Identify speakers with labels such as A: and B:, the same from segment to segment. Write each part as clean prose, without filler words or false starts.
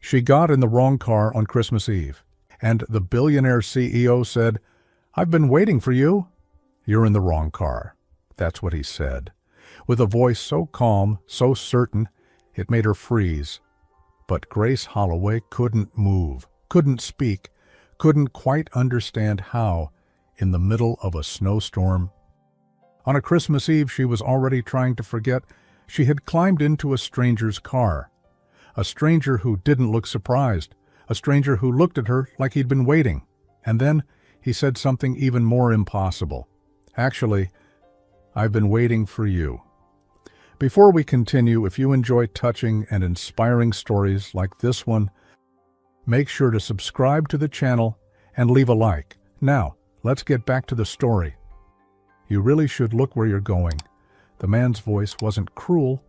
A: She got in the wrong car on Christmas Eve, and the billionaire CEO said, "I've been waiting for you." "You're in the wrong car." That's what he said, with a voice so calm, so certain, it made her freeze. But Grace Holloway couldn't move, couldn't speak, couldn't quite understand how, in the middle of a snowstorm. On a Christmas Eve, she was already trying to forget she had climbed into a stranger's car. A stranger who didn't look surprised, a stranger who looked at her like he'd been waiting. And then he said something even more impossible. "Actually, I've been waiting for you." Before we continue, if you enjoy touching and inspiring stories like this one, make sure to subscribe to the channel and leave a like. Now, let's get back to the story. "You really should look where you're going." The man's voice wasn't cruel,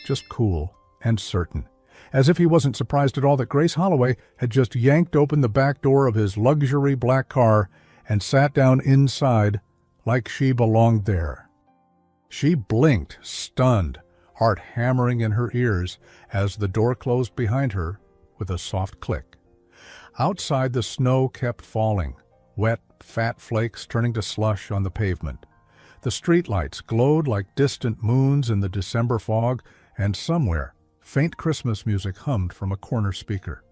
A: just cool and certain, as if he wasn't surprised at all that Grace Holloway had just yanked open the back door of his luxury black car and sat down inside like she belonged there. She blinked, stunned, heart hammering in her ears as the door closed behind her with a soft click. Outside, the snow kept falling, wet, fat flakes turning to slush on the pavement. The streetlights glowed like distant moons in the December fog, and somewhere, faint Christmas music hummed from a corner speaker.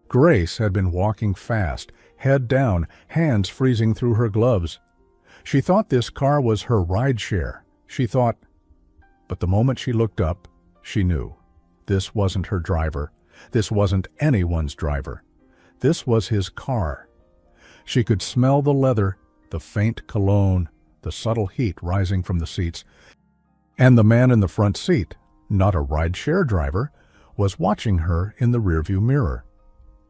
A: Grace had been walking fast, head down, hands freezing through her gloves. She thought this car was her rideshare. But the moment she looked up, she knew. This wasn't her driver. This wasn't anyone's driver. This was his car. She could smell the leather, the faint cologne, the subtle heat rising from the seats, and the man in the front seat, not a rideshare driver, was watching her in the rearview mirror.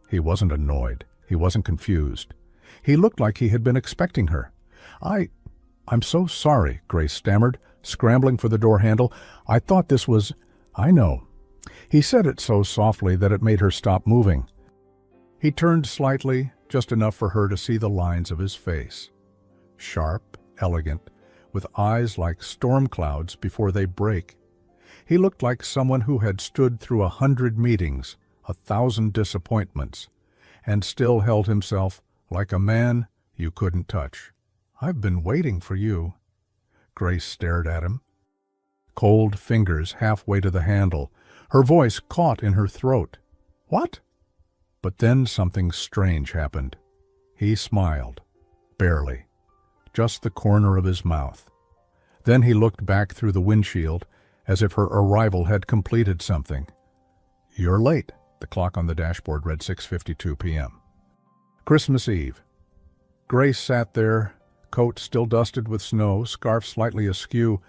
A: He wasn't annoyed. He wasn't confused. He looked like he had been expecting her. I'm so sorry," Grace stammered, scrambling for the door handle. "I thought this was—" "I know." He said it so softly that it made her stop moving. He turned slightly, just enough for her to see the lines of his face. Sharp, elegant, with eyes like storm clouds before they break. He looked like someone who had stood through 100 meetings, 1,000 disappointments, and still held himself like a man you couldn't touch. "I've been waiting for you." Grace stared at him. Cold fingers halfway to the handle, her voice caught in her throat. "What?" But then something strange happened. He smiled, barely, just the corner of his mouth. Then he looked back through the windshield, as if her arrival had completed something. "You're late." The clock on the dashboard read 6:52 p.m. Christmas Eve. Grace sat there, coat still dusted with snow, scarf slightly askew.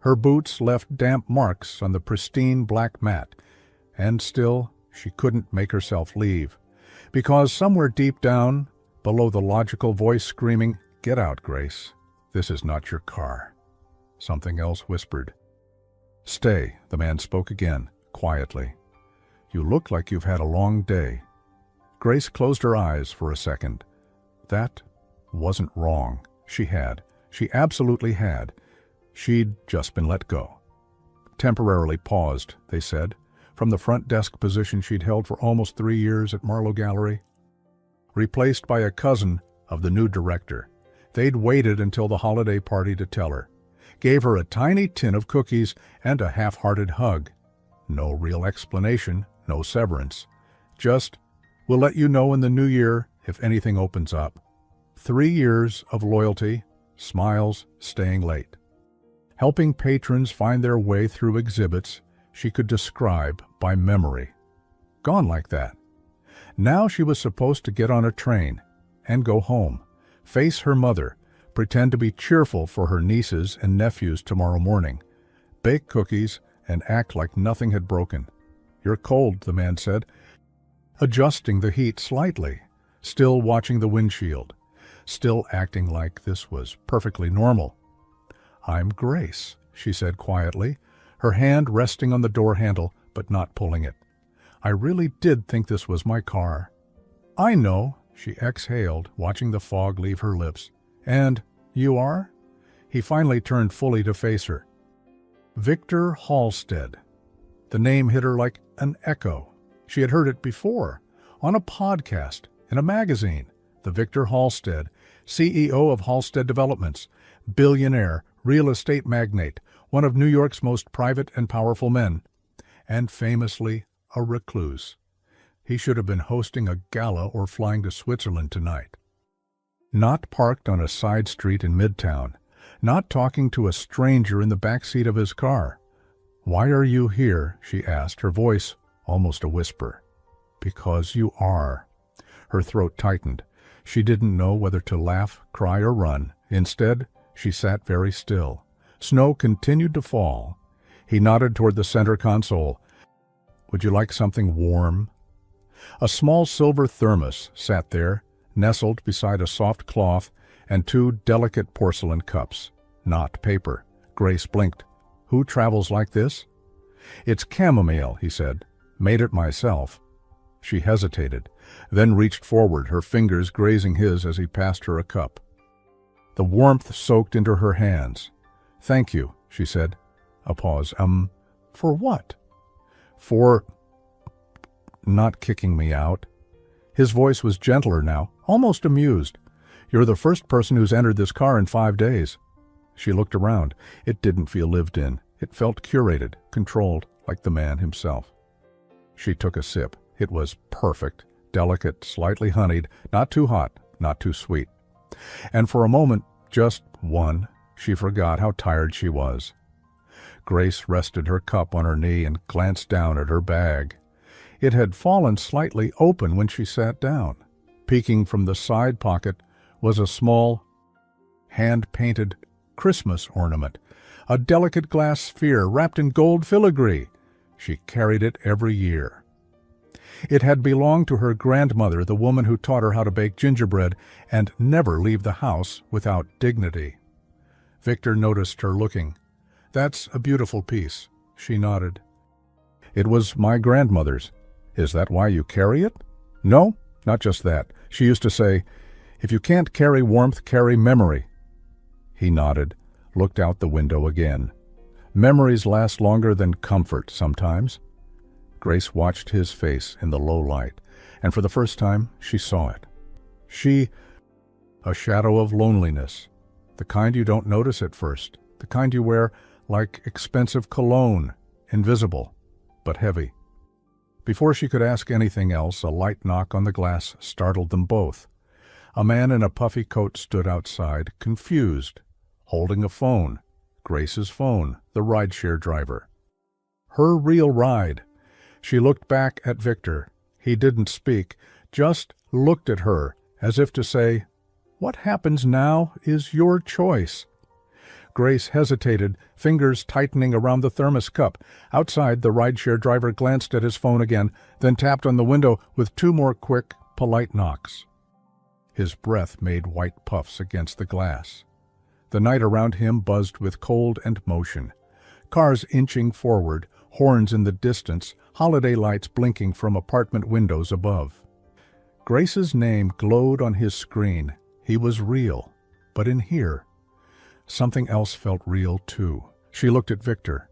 A: Her boots left damp marks on the pristine black mat, and still she couldn't make herself leave, because somewhere deep down, below the logical voice screaming, "Get out, Grace. This is not your car," something else whispered. "Stay," the man spoke again, quietly. "You look like you've had a long day." Grace closed her eyes for a second. That wasn't wrong. She absolutely had. She'd just been let go. Temporarily paused, they said, from the front desk position she'd held for almost 3 years at Marlowe Gallery. Replaced by a cousin of the new director. They'd waited until the holiday party to tell her. Gave her a tiny tin of cookies and a half-hearted hug. No real explanation, no severance. Just, "We'll let you know in the new year if anything opens up." 3 years of loyalty, smiles, staying late. Helping patrons find their way through exhibits she could describe by memory. Gone like that. Now she was supposed to get on a train and go home, face her mother, pretend to be cheerful for her nieces and nephews tomorrow morning, bake cookies, and act like nothing had broken. "You're cold," the man said, adjusting the heat slightly, still watching the windshield, still acting like this was perfectly normal. "I'm Grace," she said quietly, her hand resting on the door handle but not pulling it. "I really did think this was my car." "I know," she exhaled, watching the fog leave her lips. "And you are?" He finally turned fully to face her. "Victor Halstead." The name hit her like an echo. She had heard it before, on a podcast, in a magazine. The Victor Halstead, CEO of Halstead Developments, billionaire, real estate magnate, one of New York's most private and powerful men, and famously a recluse. He should have been hosting a gala or flying to Switzerland tonight. Not parked on a side street in Midtown, not talking to a stranger in the back seat of his car. "Why are you here?" she asked, her voice almost a whisper. "Because you are." Her throat tightened. She didn't know whether to laugh, cry, or run. Instead, she sat very still. Snow continued to fall. He nodded toward the center console. "Would you like something warm?" A small silver thermos sat there, nestled beside a soft cloth and two delicate porcelain cups. Not paper. Grace blinked. "Who travels like this?" "It's chamomile," he said. "Made it myself." She hesitated, then reached forward, her fingers grazing his as he passed her a cup. The warmth soaked into her hands. "Thank you," she said. A pause. For what?" "For not kicking me out." His voice was gentler now, almost amused. "You're the first person who's entered this car in 5 days." She looked around. It didn't feel lived in. It felt curated, controlled, like the man himself. She took a sip. It was perfect, delicate, slightly honeyed, not too hot, not too sweet. And for a moment, just one, she forgot how tired she was. Grace rested her cup on her knee and glanced down at her bag. It had fallen slightly open when she sat down. Peeking from the side pocket was a small, hand-painted Christmas ornament, a delicate glass sphere wrapped in gold filigree. She carried it every year. It had belonged to her grandmother, the woman who taught her how to bake gingerbread and never leave the house without dignity. Victor noticed her looking. "That's a beautiful piece." She nodded. "It was my grandmother's. Is that why you carry it?" "No, not just that. She used to say, 'If you can't carry warmth, carry memory.'" He nodded, looked out the window again. "Memories last longer than comfort sometimes." Grace watched his face in the low light, and for the first time she saw it. A shadow of loneliness, the kind you don't notice at first, the kind you wear like expensive cologne, invisible, but heavy. Before she could ask anything else, a light knock on the glass startled them both. A man in a puffy coat stood outside, confused, holding a phone. Grace's phone, the rideshare driver. Her real ride. She looked back at Victor. He didn't speak, just looked at her, as if to say, "What happens now is your choice." Grace hesitated, fingers tightening around the thermos cup. Outside, the rideshare driver glanced at his phone again, then tapped on the window with 2 more quick, polite knocks. His breath made white puffs against the glass. The night around him buzzed with cold and motion. Cars inching forward, horns in the distance, holiday lights blinking from apartment windows above. Grace's name glowed on his screen. He was real. But in here, something else felt real too. She looked at Victor.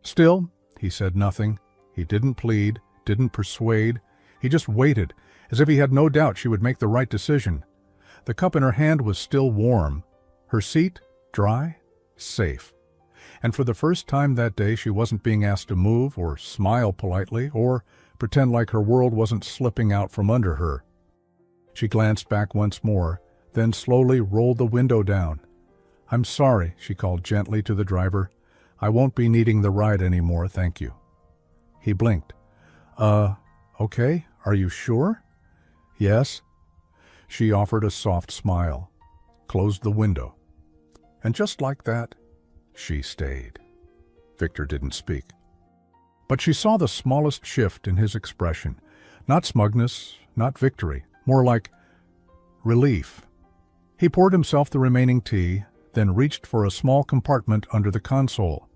A: Still, he said nothing. He didn't plead, didn't persuade. He just waited, as if he had no doubt she would make the right decision. The cup in her hand was still warm. Her seat, dry, safe. And for the first time that day, she wasn't being asked to move or smile politely or pretend like her world wasn't slipping out from under her. She glanced back once more, then slowly rolled the window down. "I'm sorry," she called gently to the driver. "I won't be needing the ride anymore, thank you." He blinked. Okay, are you sure?" "Yes." She offered a soft smile, closed the window. And just like that, she stayed. Victor didn't speak. But she saw the smallest shift in his expression. Not smugness, not victory, more like relief. He poured himself the remaining tea, then reached for a small compartment under the console.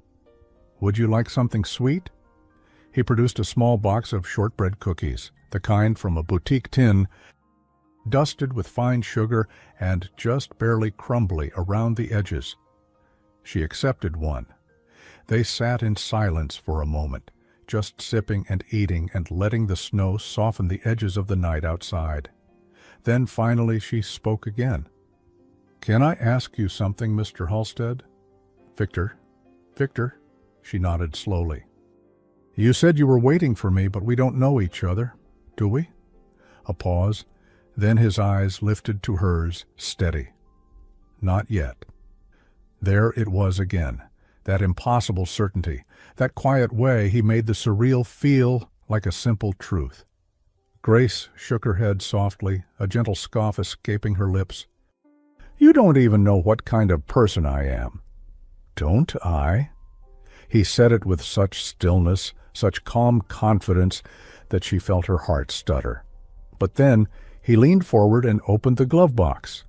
A: "Would you like something sweet?" He produced a small box of shortbread cookies, the kind from a boutique tin, dusted with fine sugar and just barely crumbly around the edges. She accepted one. They sat in silence for a moment, just sipping and eating and letting the snow soften the edges of the night outside. Then finally she spoke again. "Can I ask you something, Mr. Halstead?" "Victor." "Victor," she nodded slowly. "You said you were waiting for me, but we don't know each other, do we?" A pause, then his eyes lifted to hers, steady. "Not yet." There it was again, that impossible certainty, that quiet way he made the surreal feel like a simple truth. Grace shook her head softly, a gentle scoff escaping her lips. "You don't even know what kind of person I am." "Don't I?" He said it with such stillness, such calm confidence, that she felt her heart stutter. But then he leaned forward and opened the glove box.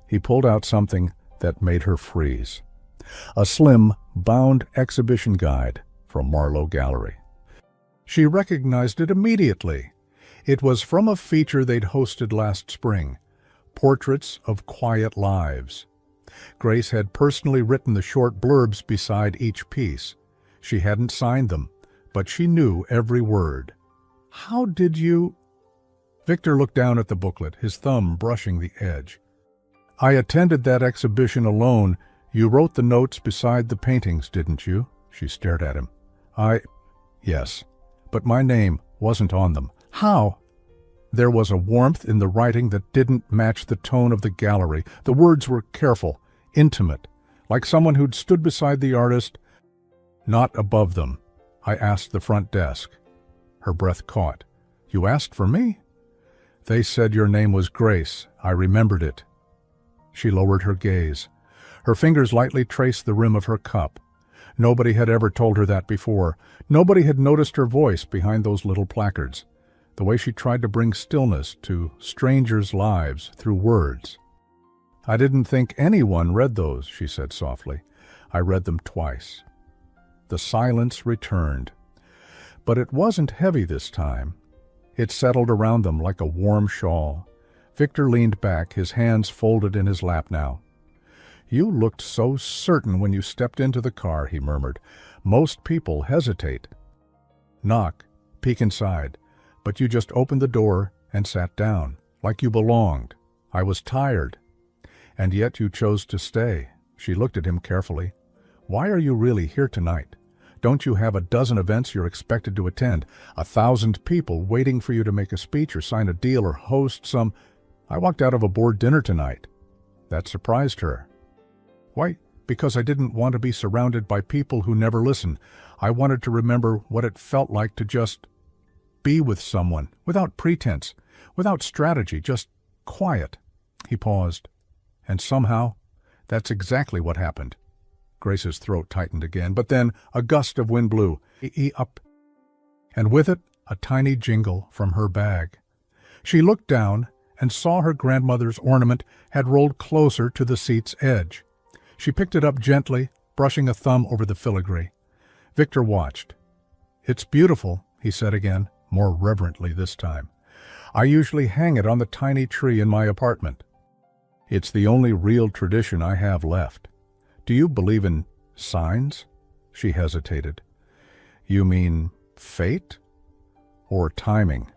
A: He pulled out something that made her freeze. A slim, bound exhibition guide from Marlowe Gallery. She recognized it immediately. It was from a feature they'd hosted last spring, Portraits of Quiet Lives. Grace had personally written the short blurbs beside each piece. She hadn't signed them, but she knew every word. "How did you—" Victor looked down at the booklet, his thumb brushing the edge. "I attended that exhibition alone. You wrote the notes beside the paintings, didn't you?" She stared at him. Yes, but my name wasn't on them." "How?" There was a warmth in the writing that didn't match the tone of the gallery. The words were careful, intimate, like someone who'd stood beside the artist, not above them. "I asked the front desk." Her breath caught. "You asked for me?" "They said your name was Grace. I remembered it." She lowered her gaze. Her fingers lightly traced the rim of her cup. Nobody had ever told her that before. Nobody had noticed her voice behind those little placards, the way she tried to bring stillness to strangers' lives through words. "I didn't think anyone read those," she said softly. "I read them twice." The silence returned. But it wasn't heavy this time. It settled around them like a warm shawl. Victor leaned back, his hands folded in his lap now. "You looked so certain when you stepped into the car," he murmured. "Most people hesitate. Knock, peek inside. But you just opened the door and sat down, like you belonged. I was tired. And yet you chose to stay." She looked at him carefully. "Why are you really here tonight? Don't you have a dozen events you're expected to attend? 1,000 people waiting for you to make a speech or sign a deal or host some—" "I walked out of a board dinner tonight." That surprised her. "Why? Because I didn't want to be surrounded by people who never listen. I wanted to remember what it felt like to just be with someone, without pretense, without strategy, just quiet." He paused. "And somehow, that's exactly what happened." Grace's throat tightened again, but then a gust of wind blew. Up. And with it, a tiny jingle from her bag. She looked down and saw her grandmother's ornament had rolled closer to the seat's edge. She picked it up gently, brushing a thumb over the filigree. Victor watched. "It's beautiful," he said again, more reverently this time. "I usually hang it on the tiny tree in my apartment. It's the only real tradition I have left. Do you believe in signs?" She hesitated. "You mean fate? Or timing?"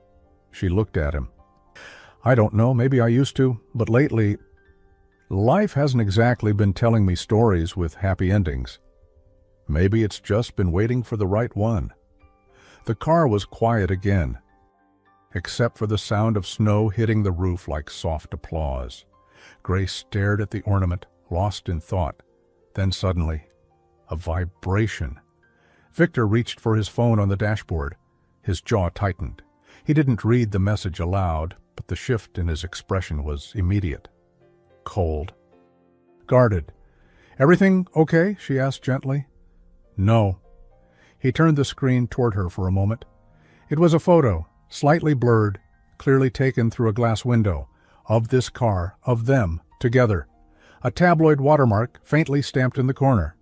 A: She looked at him. "I don't know, maybe I used to, but lately, life hasn't exactly been telling me stories with happy endings. Maybe it's just been waiting for the right one." The car was quiet again, except for the sound of snow hitting the roof like soft applause. Grace stared at the ornament, lost in thought. Then suddenly, a vibration. Victor reached for his phone on the dashboard. His jaw tightened. He didn't read the message aloud, but the shift in his expression was immediate. Cold. Guarded. "Everything okay?" she asked gently. "No." He turned the screen toward her for a moment. It was a photo, slightly blurred, clearly taken through a glass window, of this car, of them, together. A tabloid watermark faintly stamped in the corner.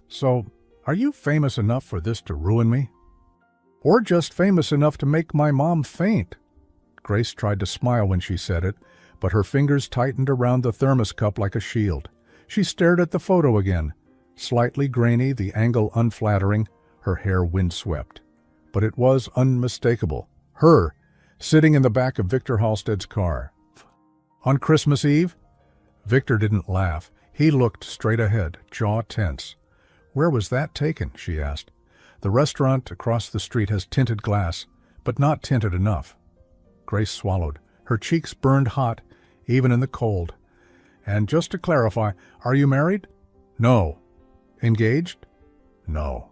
A: "So, are you famous enough for this to ruin me? Or just famous enough to make my mom faint?" Grace tried to smile when she said it, but her fingers tightened around the thermos cup like a shield. She stared at the photo again, slightly grainy, the angle unflattering, her hair windswept. but it was unmistakable. Her, sitting in the back of Victor Halstead's car. On Christmas Eve? Victor didn't laugh. He looked straight ahead, jaw tense. Where was that taken? She asked. The restaurant across the street has tinted glass, but not tinted enough. Grace swallowed. Her cheeks burned hot, even in the cold. And just to clarify, are you married? No. Engaged? No.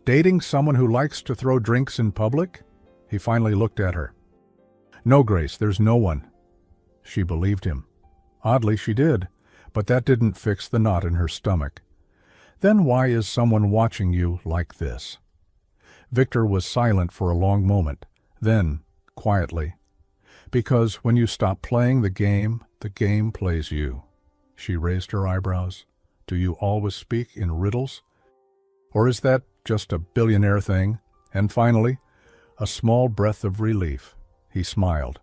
A: Dating someone who likes to throw drinks in public? He finally looked at her. No, Grace, there's no one. She believed him. Oddly, she did, but that didn't fix the knot in her stomach. Then why is someone watching you like this? Victor was silent for a long moment. Then, quietly, because when you stop playing the game plays you. She raised her eyebrows. Do you always speak in riddles? Or is that just a billionaire thing? And finally, a small breath of relief. He smiled,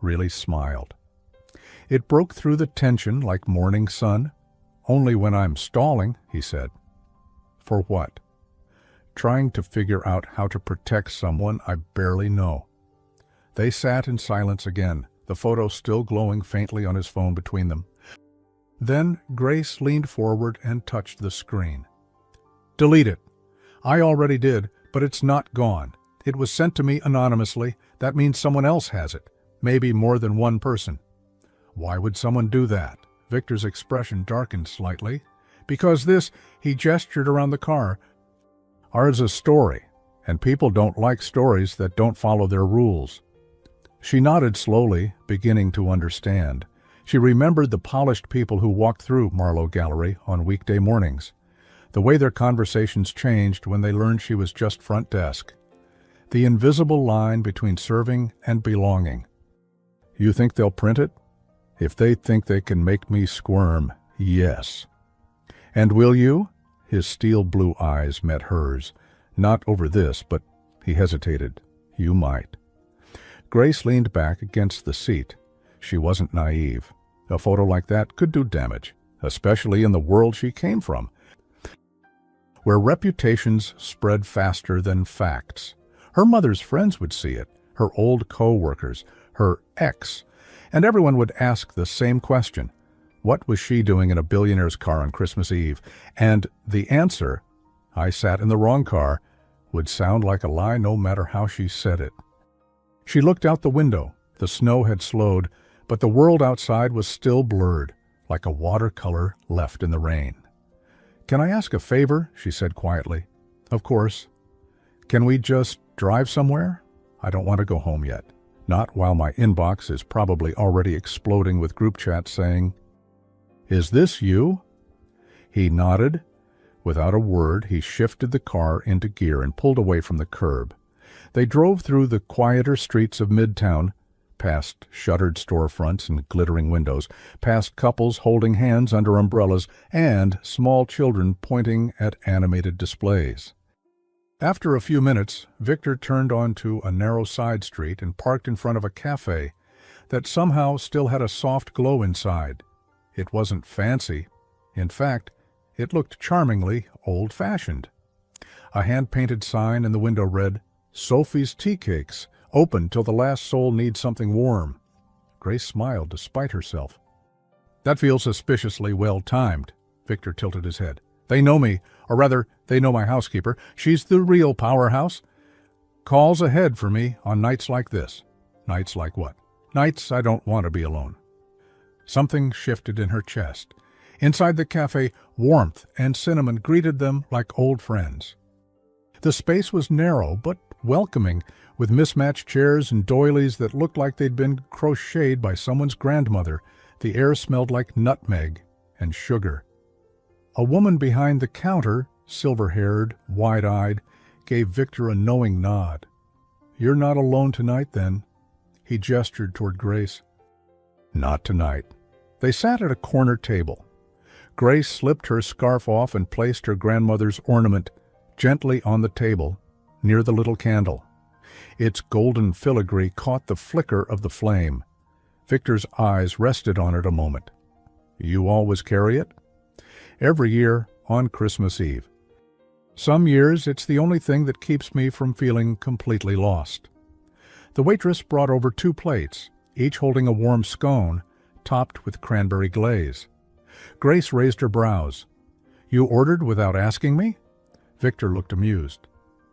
A: really smiled. It broke through the tension like morning sun. Only when I'm stalling, he said. For what? Trying to figure out how to protect someone I barely know. They sat in silence again, the photo still glowing faintly on his phone between them. Then Grace leaned forward and touched the screen. Delete it. I already did, but it's not gone. It was sent to me anonymously. That means someone else has it. Maybe more than one person. Why would someone do that? Victor's expression darkened slightly. Because this, he gestured around the car, ours a story, and people don't like stories that don't follow their rules. She nodded slowly, beginning to understand. She remembered the polished people who walked through Marlowe Gallery on weekday mornings, the way their conversations changed when they learned she was just front desk. The invisible line between serving and belonging. You think they'll print it? If they think they can make me squirm, yes. And will you? His steel blue eyes met hers. Not over this, but he hesitated. You might. Grace leaned back against the seat. She wasn't naive. A photo like that could do damage, especially in the world she came from, where reputations spread faster than facts. Her mother's friends would see it, her old co-workers, her ex, and everyone would ask the same question. What was she doing in a billionaire's car on Christmas Eve? And the answer, I sat in the wrong car, would sound like a lie no matter how she said it. She looked out the window. The snow had slowed, but the world outside was still blurred, like a watercolor left in the rain. Can I ask a favor? She said quietly. Of course. Can we just drive somewhere? I don't want to go home yet. Not while my inbox is probably already exploding with group chats saying, Is this you? He nodded. Without a word, he shifted the car into gear and pulled away from the curb. They drove through the quieter streets of Midtown, past shuttered storefronts and glittering windows, past couples holding hands under umbrellas, and small children pointing at animated displays. After a few minutes, Victor turned onto a narrow side street and parked in front of a cafe that somehow still had a soft glow inside. It wasn't fancy. In fact, it looked charmingly old-fashioned. A hand-painted sign in the window read, Sophie's Tea Cakes, open till the last soul needs something warm. Grace smiled despite herself. That feels suspiciously well-timed. Victor tilted his head. They know me, or rather, they know my housekeeper. She's the real powerhouse. Calls ahead for me on nights like this. Nights like what? Nights I don't want to be alone. Something shifted in her chest. Inside the cafe, warmth and cinnamon greeted them like old friends. The space was narrow but welcoming, with mismatched chairs and doilies that looked like they'd been crocheted by someone's grandmother. The air smelled like nutmeg and sugar. A woman behind the counter, silver-haired, wide-eyed, gave Victor a knowing nod. You're not alone tonight, then. He gestured toward Grace. Not tonight. They sat at a corner table. Grace slipped her scarf off and placed her grandmother's ornament gently on the table, near the little candle. Its golden filigree caught the flicker of the flame. Victor's eyes rested on it a moment. You always carry it? Every year on Christmas Eve. Some years it's the only thing that keeps me from feeling completely lost. The waitress brought over 2 plates, each holding a warm scone, topped with cranberry glaze. Grace raised her brows. "You ordered without asking me?" Victor looked amused.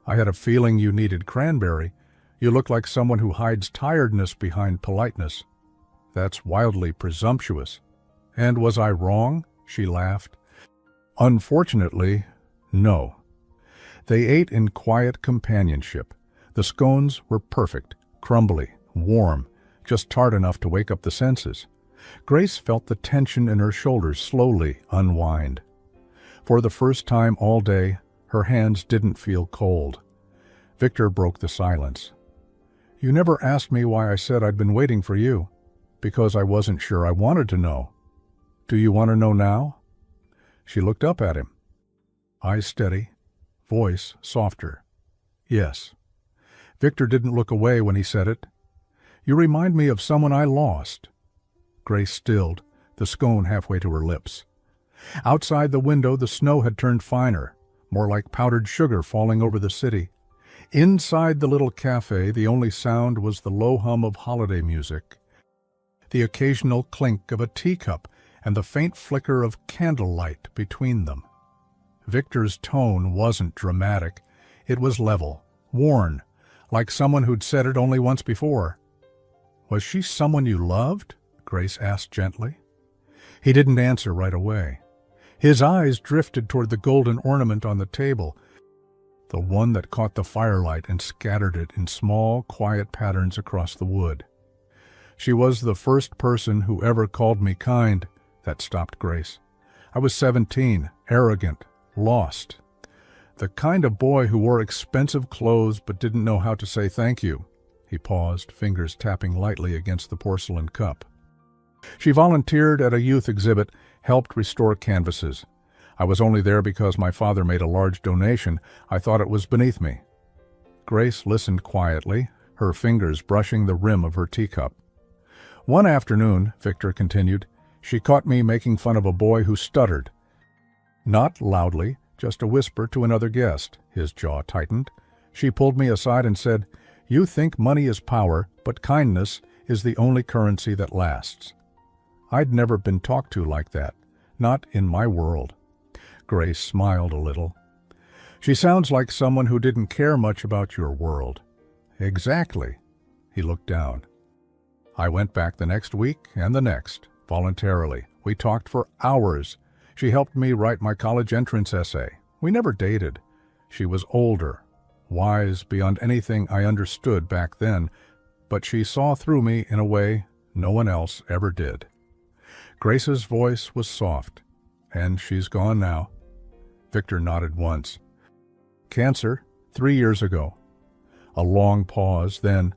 A: "I had a feeling you needed cranberry. You look like someone who hides tiredness behind politeness." "That's wildly presumptuous." "And was I wrong?" She laughed. "Unfortunately, no." They ate in quiet companionship. The scones were perfect, crumbly, warm, just tart enough to wake up the senses. Grace felt the tension in her shoulders slowly unwind. For the first time all day, her hands didn't feel cold. Victor broke the silence. "You never asked me why I said I'd been waiting for you." "Because I wasn't sure I wanted to know." "Do you want to know now?" She looked up at him. Eyes steady, voice softer. "Yes." Victor didn't look away when he said it. "You remind me of someone I lost." Grace stilled, the scone halfway to her lips. Outside the window the snow had turned finer, more like powdered sugar falling over the city. Inside the little cafe the only sound was the low hum of holiday music, the occasional clink of a teacup and the faint flicker of candlelight between them. Victor's tone wasn't dramatic. It was level, worn, like someone who'd said it only once before. "Was she someone you loved?" Grace asked gently. He didn't answer right away. His eyes drifted toward the golden ornament on the table, the one that caught the firelight and scattered it in small, quiet patterns across the wood. "She was the first person who ever called me kind." That stopped Grace. "I was 17, arrogant, lost. The kind of boy who wore expensive clothes but didn't know how to say thank you." He paused, fingers tapping lightly against the porcelain cup. "She volunteered at a youth exhibit, helped restore canvases. I was only there because my father made a large donation. I thought it was beneath me." Grace listened quietly, her fingers brushing the rim of her teacup. "One afternoon," Victor continued, "she caught me making fun of a boy who stuttered. Not loudly, just a whisper to another guest." His jaw tightened. "She pulled me aside and said, 'You think money is power, but kindness is the only currency that lasts.' I'd never been talked to like that, not in my world." Grace smiled a little. "She sounds like someone who didn't care much about your world." "Exactly." He looked down. "I went back the next week and the next, voluntarily. We talked for hours. She helped me write my college entrance essay. We never dated. She was older, wise beyond anything I understood back then, but she saw through me in a way no one else ever did." Grace's voice was soft. "And she's gone now." Victor nodded once. "Cancer, 3 years ago." A long pause, then,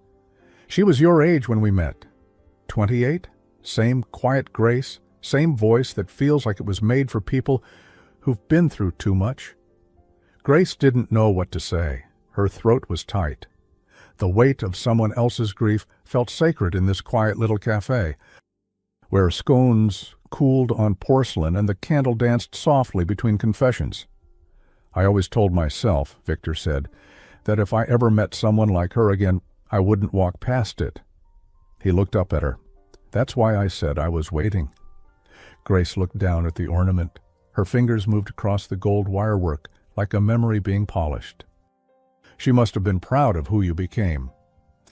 A: "She was your age when we met." 28? Same quiet grace, same voice that feels like it was made for people who've been through too much. Grace didn't know what to say. Her throat was tight. The weight of someone else's grief felt sacred in this quiet little cafe, where scones cooled on porcelain and the candle danced softly between confessions. "I always told myself," Victor said, "that if I ever met someone like her again, I wouldn't walk past it." He looked up at her. "That's why I said I was waiting." Grace looked down at the ornament. Her fingers moved across the gold wirework like a memory being polished. "She must have been proud of who you became."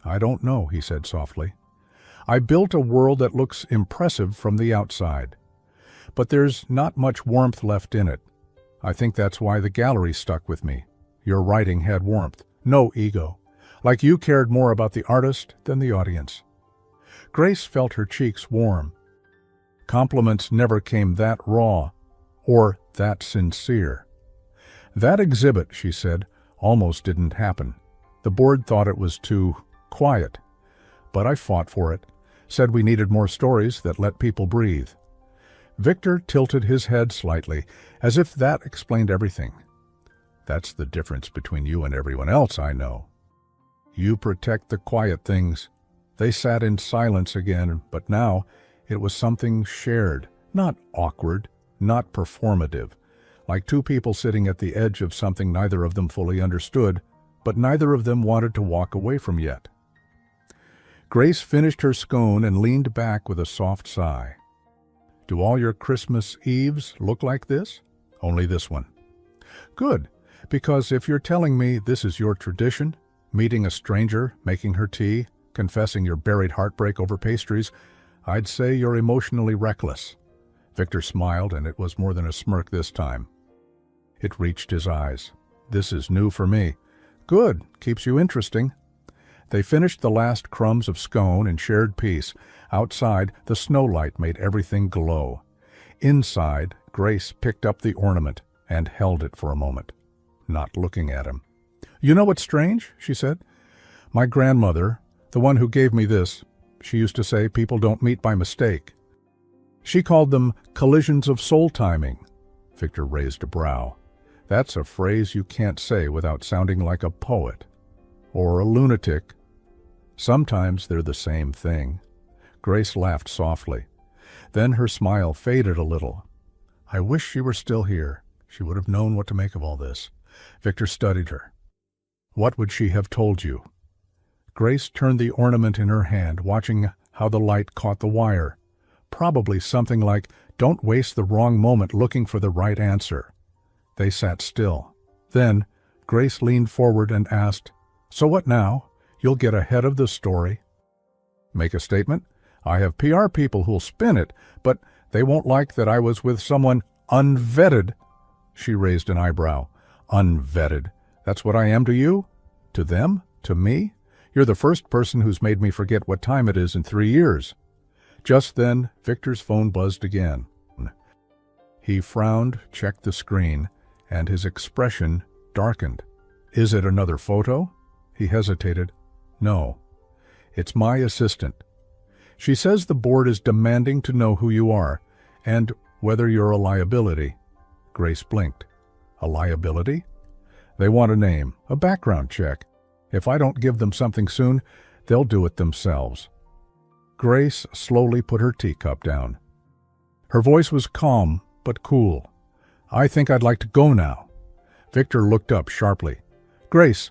A: "I don't know," he said softly. "I built a world that looks impressive from the outside. But there's not much warmth left in it. I think that's why the gallery stuck with me. Your writing had warmth, no ego. Like you cared more about the artist than the audience." Grace felt her cheeks warm. Compliments never came that raw or that sincere. "That exhibit," she said, "almost didn't happen. The board thought it was too quiet. But I fought for it, said we needed more stories that let people breathe." Victor tilted his head slightly, as if that explained everything. "That's the difference between you and everyone else I know. You protect the quiet things." They sat in silence again, but now it was something shared, not awkward, not performative, like two people sitting at the edge of something neither of them fully understood, but neither of them wanted to walk away from yet. Grace finished her scone and leaned back with a soft sigh. Do all your Christmas Eves look like this? Only this one. Good, because if you're telling me this is your tradition, meeting a stranger, making her tea, confessing your buried heartbreak over pastries, I'd say you're emotionally reckless. Victor smiled, and it was more than a smirk this time. It reached his eyes. This is new for me. Good, keeps you interesting. They finished the last crumbs of scone in shared peace. Outside, the snowlight made everything glow. Inside, Grace picked up the ornament and held it for a moment, not looking at him. You know what's strange? She said. My grandmother, the one who gave me this, she used to say people don't meet by mistake. She called them collisions of soul timing. Victor raised a brow. That's a phrase you can't say without sounding like a poet. Or a lunatic. Sometimes they're the same thing. Grace laughed softly. Then her smile faded a little. I wish she were still here. She would have known what to make of all this. Victor studied her. What would she have told you? Grace turned the ornament in her hand, watching how the light caught the wire. Probably something like, don't waste the wrong moment looking for the right answer. They sat still. Then, Grace leaned forward and asked, So what now? You'll get ahead of the story. Make a statement? I have PR people who'll spin it, but they won't like that I was with someone unvetted. She raised an eyebrow. Unvetted. That's what I am to you? To them? To me? You're the first person who's made me forget what time it is in 3 years. Just then, Victor's phone buzzed again. He frowned, checked the screen, and his expression darkened. Is it another photo? He hesitated. No. It's my assistant. She says the board is demanding to know who you are, and whether you're a liability. Grace blinked. A liability? They want a name, a background check. If I don't give them something soon, they'll do it themselves. Grace slowly put her teacup down. Her voice was calm, but cool. I think I'd like to go now. Victor looked up sharply. Grace,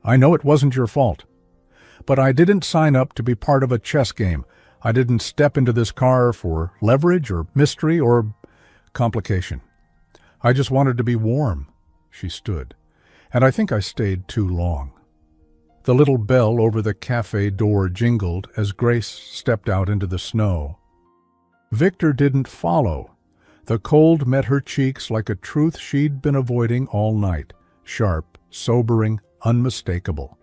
A: I know it wasn't your fault, but I didn't sign up to be part of a chess game. I didn't step into this car for leverage or mystery or complication. I just wanted to be warm. She stood, and I think I stayed too long. The little bell over the cafe door jingled as Grace stepped out into the snow. Victor didn't follow. The cold met her cheeks like a truth she'd been avoiding all night, sharp, sobering, unmistakable.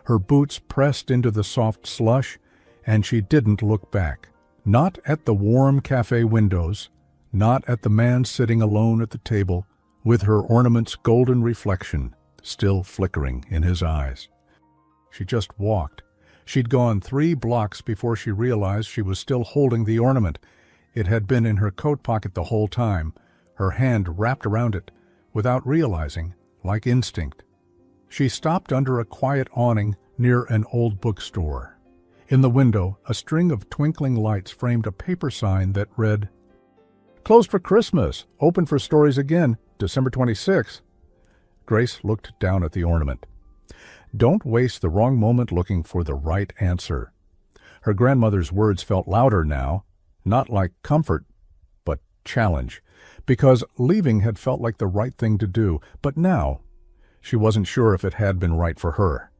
A: Her boots pressed into the soft slush, and she didn't look back. Not at the warm cafe windows, not at the man sitting alone at the table, with her ornament's golden reflection still flickering in his eyes. She just walked. She'd gone 3 blocks before she realized she was still holding the ornament. It had been in her coat pocket the whole time, her hand wrapped around it, without realizing, like instinct. She stopped under a quiet awning near an old bookstore. In the window, a string of twinkling lights framed a paper sign that read, Closed for Christmas, open for stories again, December 26th. Grace looked down at the ornament. Don't waste the wrong moment looking for the right answer. Her grandmother's words felt louder now, not like comfort, but challenge, because leaving had felt like the right thing to do, but now she wasn't sure if it had been right for her.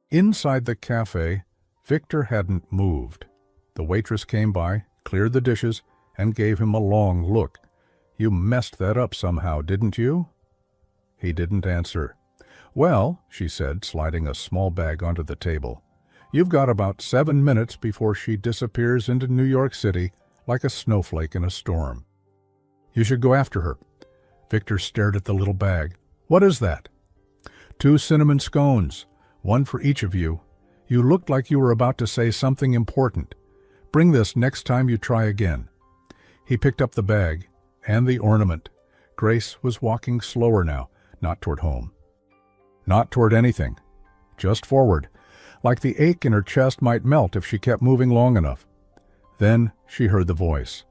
A: Inside the cafe, Victor hadn't moved. The waitress came by, cleared the dishes, and gave him a long look. You messed that up somehow, didn't you? He didn't answer. Well, she said, sliding a small bag onto the table, you've got about 7 minutes before she disappears into New York City like a snowflake in a storm. You should go after her. Victor stared at the little bag. What is that? 2 cinnamon scones, 1 for each of you. You looked like you were about to say something important. Bring this next time you try again. He picked up the bag and the ornament. Grace was walking slower now, not toward home. Not toward anything, just forward, like the ache in her chest might melt if she kept moving long enough. Then she heard the voice.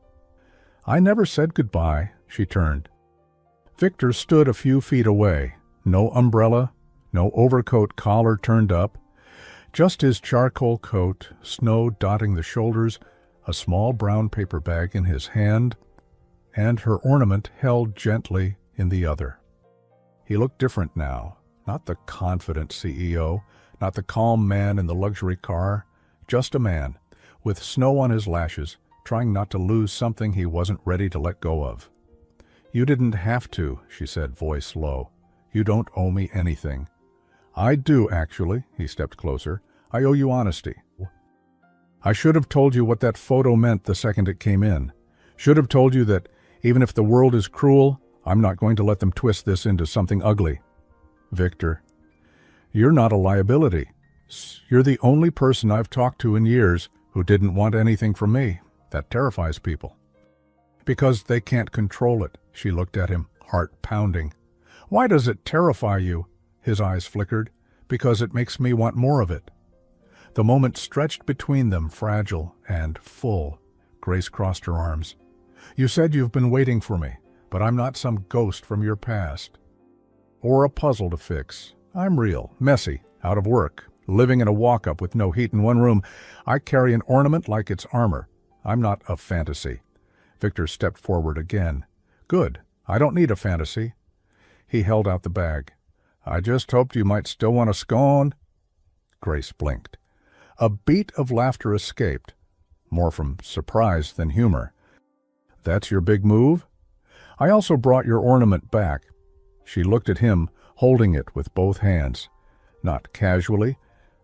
A: I never said goodbye, she turned. Victor stood a few feet away. No umbrella, no overcoat collar turned up, just his charcoal coat, snow dotting the shoulders, a small brown paper bag in his hand, and her ornament held gently in the other. He looked different now, not the confident CEO, not the calm man in the luxury car, just a man, with snow on his lashes, trying not to lose something he wasn't ready to let go of. "You didn't have to," she said, voice low. "You don't owe me anything." "I do, actually." He stepped closer. "I owe you honesty. I should have told you what that photo meant the second it came in. Should have told you that even if the world is cruel, I'm not going to let them twist this into something ugly." "Victor, you're not a liability. You're the only person I've talked to in years who didn't want anything from me. That terrifies people." "Because they can't control it." She looked at him, heart pounding. "Why does it terrify you?" His eyes flickered. "Because it makes me want more of it." The moment stretched between them, fragile and full. Grace crossed her arms. "You said you've been waiting for me, but I'm not some ghost from your past. Or a puzzle to fix. I'm real, messy, out of work, living in a walk-up with no heat in one room. I carry an ornament like it's armor. I'm not a fantasy." Victor stepped forward again. "Good. I don't need a fantasy." He held out the bag. "I just hoped you might still want a scone." Grace blinked. A beat of laughter escaped, more from surprise than humor. "That's your big move? I also brought your ornament back." She looked at him, holding it with both hands, not casually,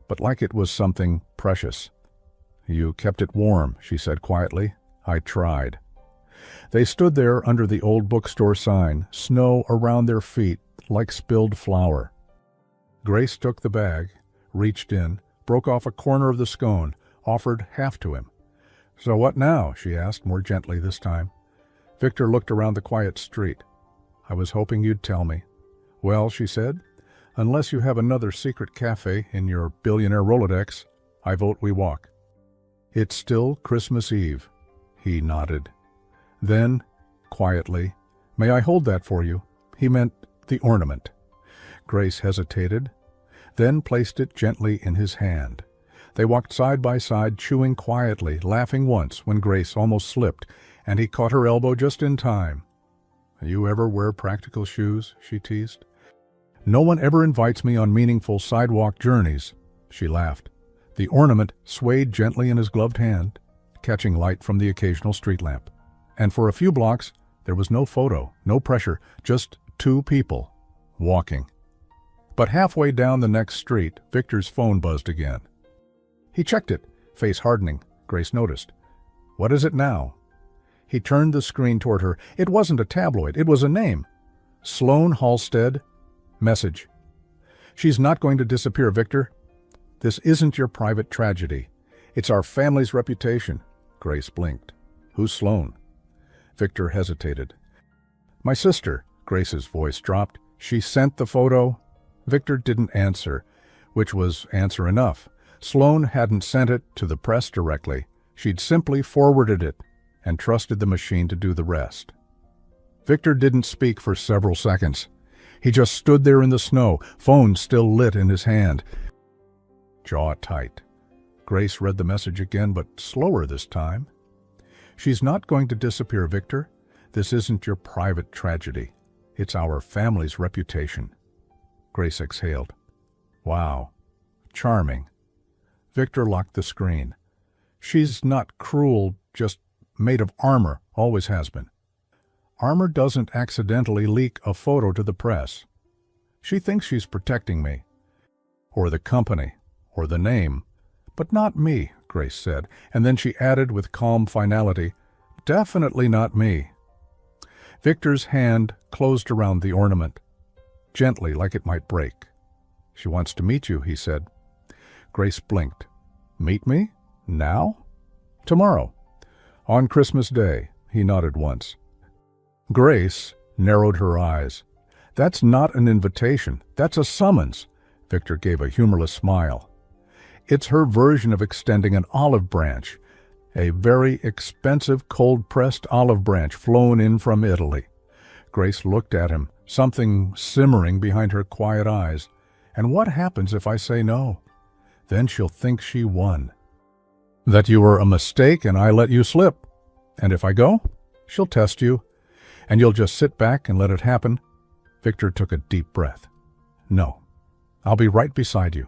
A: but like it was something precious. "You kept it warm," she said quietly. "I tried." They stood there under the old bookstore sign, snow around their feet like spilled flour. Grace took the bag, reached in, broke off a corner of the scone, offered half to him. "So what now?" she asked, more gently this time. Victor looked around the quiet street. "I was hoping you'd tell me." "Well," she said, "unless you have another secret cafe in your billionaire Rolodex, I vote we walk." "It's still Christmas Eve." He nodded. Then, quietly, "May I hold that for you?" He meant the ornament. Grace hesitated, then placed it gently in his hand. They walked side by side, chewing quietly, laughing once when Grace almost slipped, and he caught her elbow just in time. "You ever wear practical shoes?" she teased. "No one ever invites me on meaningful sidewalk journeys." She laughed. The ornament swayed gently in his gloved hand, catching light from the occasional street lamp. And for a few blocks, there was no photo, no pressure, just two people, walking. But halfway down the next street, Victor's phone buzzed again. He checked it, face hardening. Grace noticed. "What is it now?" He turned the screen toward her. It wasn't a tabloid, it was a name. Sloane Halstead. Message. "She's not going to disappear, Victor. This isn't your private tragedy. It's our family's reputation." Grace blinked. "Who's Sloane?" Victor hesitated. "My sister." Grace's voice dropped. "She sent the photo." Victor didn't answer, which was answer enough. Sloane hadn't sent it to the press directly. She'd simply forwarded it and trusted the machine to do the rest. Victor didn't speak for several seconds. He just stood there in the snow, phone still lit in his hand, jaw tight. Grace read the message again, but slower this time. "She's not going to disappear, Victor. This isn't your private tragedy. It's our family's reputation." Grace exhaled. "Wow. Charming." Victor locked the screen. "She's not cruel, just made of armor, always has been. Armor doesn't accidentally leak a photo to the press. She thinks she's protecting me, or the company, or the name, but not me," Grace said, and then she added with calm finality, "Definitely not me." Victor's hand closed around the ornament, gently like it might break. "She wants to meet you," he said. Grace blinked. "Meet me? Now?" "Tomorrow. On Christmas Day." He nodded once. Grace narrowed her eyes. "That's not an invitation. That's a summons." Victor gave a humorless smile. "It's her version of extending an olive branch, a very expensive cold-pressed olive branch flown in from Italy." Grace looked at him, something simmering behind her quiet eyes. And what happens if I say no? Then she'll think she won. That you were a mistake and I let you slip. And if I go, she'll test you, and you'll just sit back and let it happen. Victor took a deep breath. No, I'll be right beside you.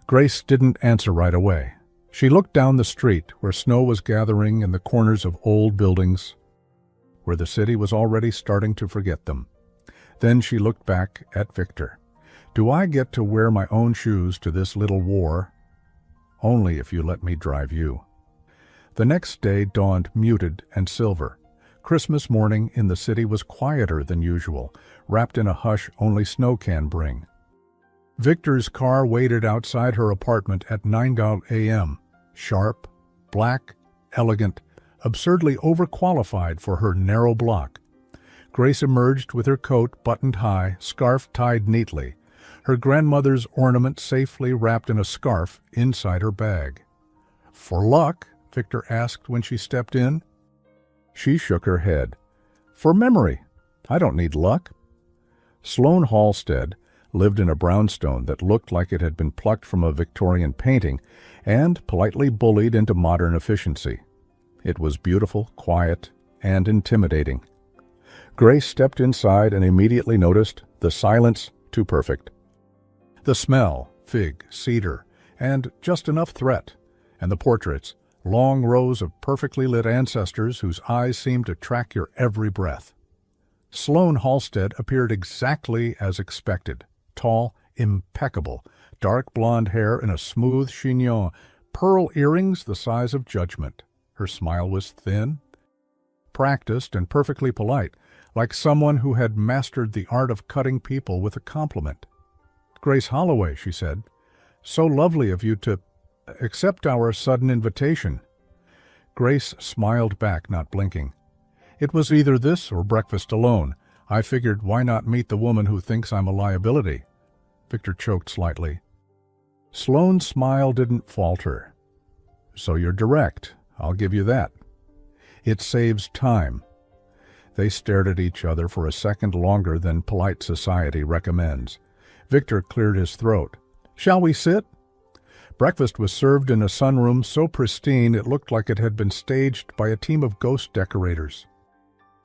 A: Grace didn't answer right away. She looked down the street where snow was gathering in the corners of old buildings, where the city was already starting to forget them. Then she looked back at Victor. Do I get to wear my own shoes to this little war? Only if you let me drive you. The next day dawned muted and silver. Christmas morning in the city was quieter than usual, wrapped in a hush only snow can bring. Victor's car waited outside her apartment at 9 a.m. Sharp, black, elegant, absurdly overqualified for her narrow block. Grace emerged with her coat buttoned high, scarf tied neatly, her grandmother's ornament safely wrapped in a scarf inside her bag. For luck? Victor asked when she stepped in. She shook her head. For memory. I don't need luck. Sloane Halstead lived in a brownstone that looked like it had been plucked from a Victorian painting and politely bullied into modern efficiency. It was beautiful, quiet, and intimidating. Grace stepped inside and immediately noticed the silence too perfect. The smell, fig, cedar, and just enough threat, and the portraits, long rows of perfectly lit ancestors whose eyes seemed to track your every breath. Sloane Halstead appeared exactly as expected, tall, impeccable, dark blonde hair in a smooth chignon, pearl earrings the size of judgment. Her smile was thin, practiced, and perfectly polite, like someone who had mastered the art of cutting people with a compliment. Grace Holloway, she said, so lovely of you to accept our sudden invitation. Grace smiled back, not blinking. It was either this or breakfast alone. I figured, why not meet the woman who thinks I'm a liability? Victor choked slightly. Sloane's smile didn't falter. So you're direct. I'll give you that. It saves time. They stared at each other for a second longer than polite society recommends. Victor cleared his throat. Shall we sit? Breakfast was served in a sunroom so pristine it looked like it had been staged by a team of ghost decorators.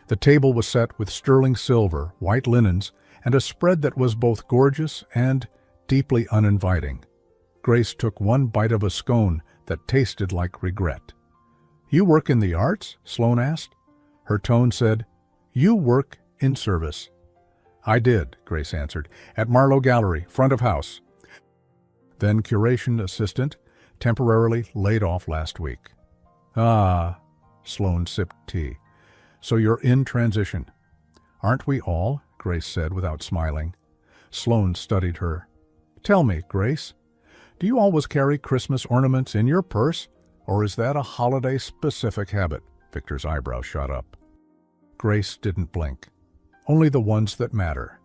A: The table was set with sterling silver, white linens, and a spread that was both gorgeous and deeply uninviting. Grace took one bite of a scone that tasted like regret. You work in the arts? Sloane asked. Her tone said, you work in service. I did, Grace answered, at Marlowe Gallery, front of house. Then curation assistant, temporarily laid off last week. Ah, Sloane sipped tea. So you're in transition. Aren't we all? Grace said without smiling. Sloane studied her. Tell me, Grace, do you always carry Christmas ornaments in your purse, or is that a holiday-specific habit? Victor's eyebrow shot up. Grace didn't blink. Only the ones that matter.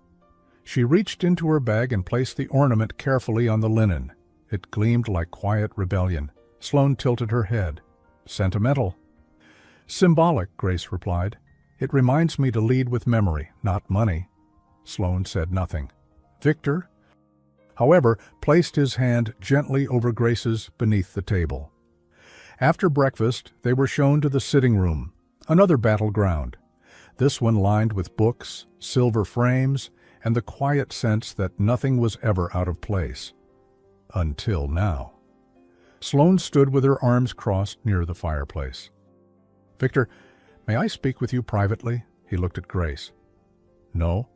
A: She reached into her bag and placed the ornament carefully on the linen. It gleamed like quiet rebellion. Sloane tilted her head. Sentimental. Symbolic, Grace replied. It reminds me to lead with memory, not money. Sloane said nothing. Victor, however, placed his hand gently over Grace's beneath the table. After breakfast, they were shown to the sitting room, another battleground. This one lined with books, silver frames, and the quiet sense that nothing was ever out of place. Until now. Sloane stood with her arms crossed near the fireplace. Victor, may I speak with you privately? He looked at Grace. No.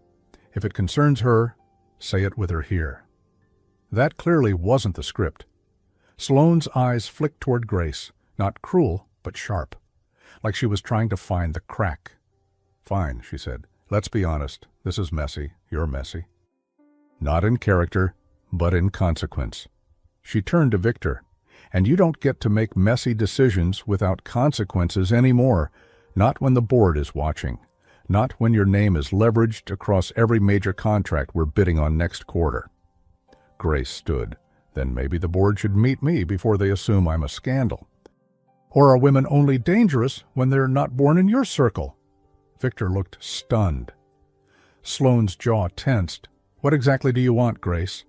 A: If it concerns her, say it with her here. That clearly wasn't the script. Sloane's eyes flicked toward Grace, not cruel, but sharp, like she was trying to find the crack. Fine, she said. Let's be honest. This is messy. You're messy. Not in character, but in consequence. She turned to Victor. And you don't get to make messy decisions without consequences anymore. Not when the board is watching. Not when your name is leveraged across every major contract we're bidding on next quarter. Grace stood. Then maybe the board should meet me before they assume I'm a scandal. Or are women only dangerous when they're not born in your circle? Victor looked stunned. Sloane's jaw tensed. "What exactly do you want, Grace?"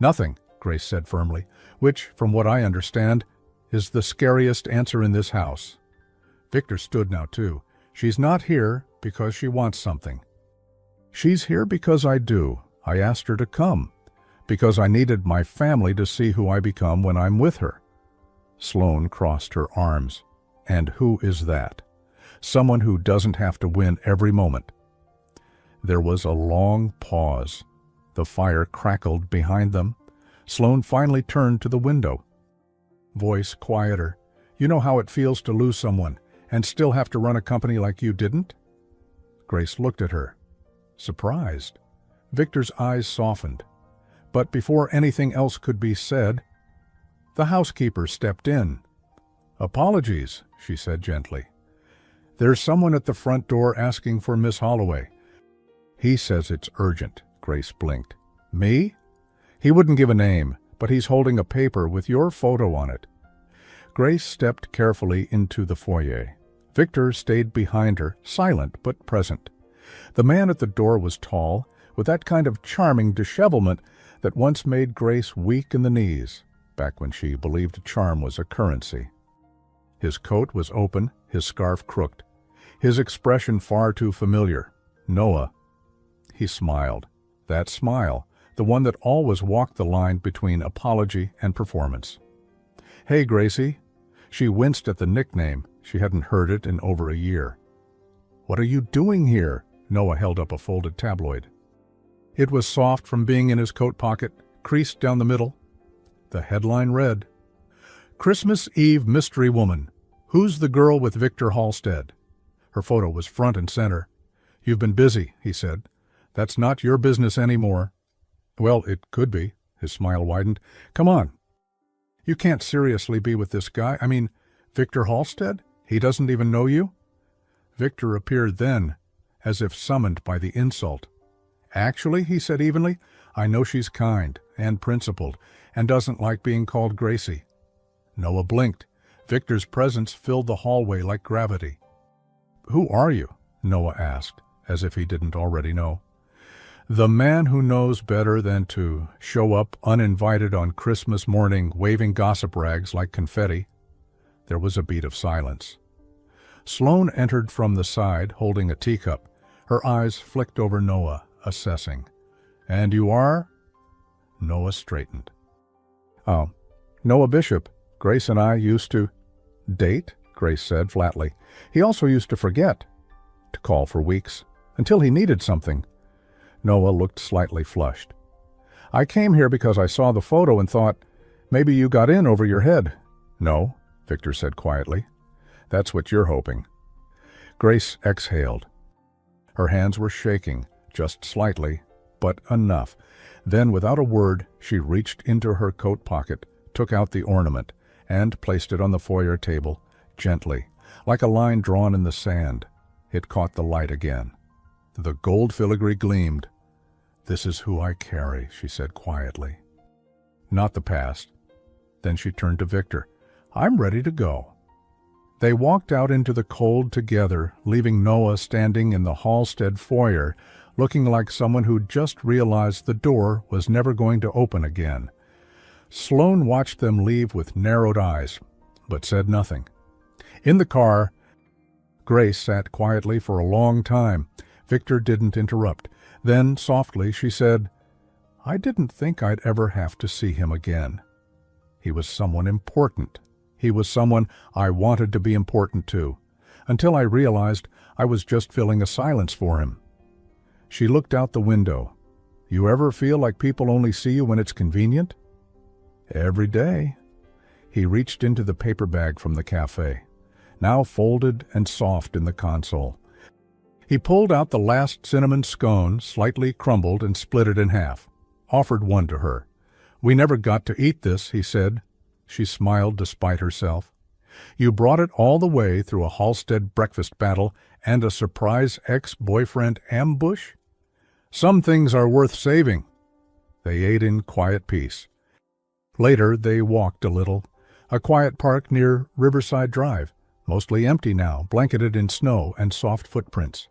A: "Nothing," Grace said firmly, which, from what I understand, is the scariest answer in this house. Victor stood now, too. "She's not here because she wants something." "She's here because I do. I asked her to come, because I needed my family to see who I become when I'm with her." Sloane crossed her arms. "And who is that? Someone who doesn't have to win every moment." There was a long pause. The fire crackled behind them. Sloane finally turned to the window. Voice quieter. "You know how it feels to lose someone and still have to run a company like you didn't?" Grace looked at her, surprised. Victor's eyes softened. But before anything else could be said, the housekeeper stepped in. "Apologies," she said gently. "There's someone at the front door asking for Miss Holloway." "He says it's urgent," Grace blinked. "Me?" "He wouldn't give a name, but he's holding a paper with your photo on it." Grace stepped carefully into the foyer. Victor stayed behind her, silent but present. The man at the door was tall, with that kind of charming dishevelment that once made Grace weak in the knees, back when she believed charm was a currency. His coat was open, his scarf crooked, his expression far too familiar. "Noah." He smiled. That smile, the one that always walked the line between apology and performance. "Hey, Gracie." She winced at the nickname. She hadn't heard it in over a year. "What are you doing here?" Noah held up a folded tabloid. It was soft from being in his coat pocket, creased down the middle. The headline read, "Christmas Eve Mystery Woman. Who's the girl with Victor Halstead?" Her photo was front and center. "You've been busy," he said. "That's not your business anymore." "Well, it could be." His smile widened. "Come on." "You can't seriously be with this guy. I mean, Victor Halstead? He doesn't even know you?" Victor appeared then, as if summoned by the insult. "Actually," he said evenly, "I know she's kind and principled and doesn't like being called Gracie." Noah blinked. Victor's presence filled the hallway like gravity. "Who are you?" Noah asked, as if he didn't already know. "The man who knows better than to show up uninvited on Christmas morning waving gossip rags like confetti." There was a beat of silence. Sloane entered from the side, holding a teacup. Her eyes flicked over Noah, assessing. "And you are?" Noah straightened. "Oh, Noah Bishop. Grace and I used to—" "Date?" Grace said flatly. "He also used to forget. To call for weeks. Until he needed something." Noah looked slightly flushed. "I came here because I saw the photo and thought, maybe you got in over your head." "No," Victor said quietly. "That's what you're hoping." Grace exhaled. Her hands were shaking, just slightly, but enough. Then, without a word, she reached into her coat pocket, took out the ornament, and placed it on the foyer table, gently, like a line drawn in the sand. It caught the light again. The gold filigree gleamed. "This is who I carry," she said quietly. "Not the past." Then she turned to Victor. "I'm ready to go." They walked out into the cold together, leaving Noah standing in the Halstead foyer, looking like someone who'd just realized the door was never going to open again. Sloane watched them leave with narrowed eyes, but said nothing. In the car, Grace sat quietly for a long time. Victor didn't interrupt. Then, softly, she said, "I didn't think I'd ever have to see him again. He was someone important. He was someone I wanted to be important to, until I realized I was just filling a silence for him." She looked out the window. "You ever feel like people only see you when it's convenient?" "Every day." He reached into the paper bag from the cafe, now folded and soft in the console. He pulled out the last cinnamon scone, slightly crumbled, and split it in half. Offered one to her. "We never got to eat this," he said. She smiled despite herself. "You brought it all the way through a Halstead breakfast battle and a surprise ex-boyfriend ambush? Some things are worth saving." They ate in quiet peace. Later they walked a little. A quiet park near Riverside Drive, mostly empty now, blanketed in snow and soft footprints.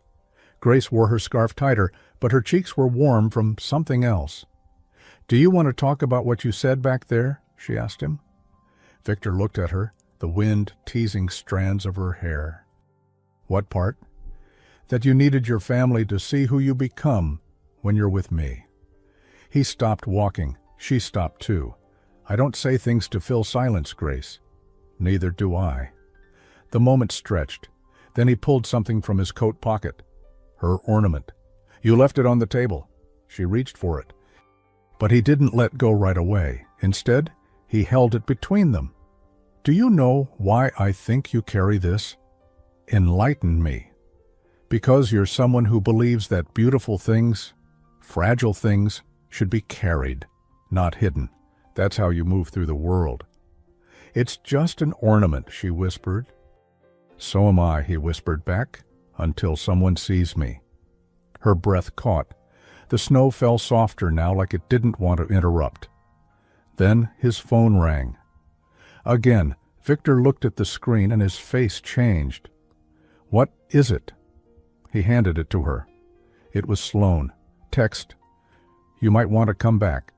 A: Grace wore her scarf tighter, but her cheeks were warm from something else. "Do you want to talk about what you said back there?" she asked him. Victor looked at her, the wind teasing strands of her hair. "What part?" "That you needed your family to see who you become when you're with me." He stopped walking. She stopped too. "I don't say things to fill silence, Grace." "Neither do I." The moment stretched. Then he pulled something from his coat pocket. Her ornament. "You left it on the table." She reached for it. But he didn't let go right away. Instead, he held it between them. "Do you know why I think you carry this? Enlighten me. Because you're someone who believes that beautiful things, fragile things, should be carried, not hidden. That's how you move through the world." "It's just an ornament," she whispered. "So am I," he whispered back, "until someone sees me." Her breath caught. The snow fell softer now, like it didn't want to interrupt. Then his phone rang. Again, Victor looked at the screen and his face changed. "What is it?" He handed it to her. It was Sloan. Text, "You might want to come back.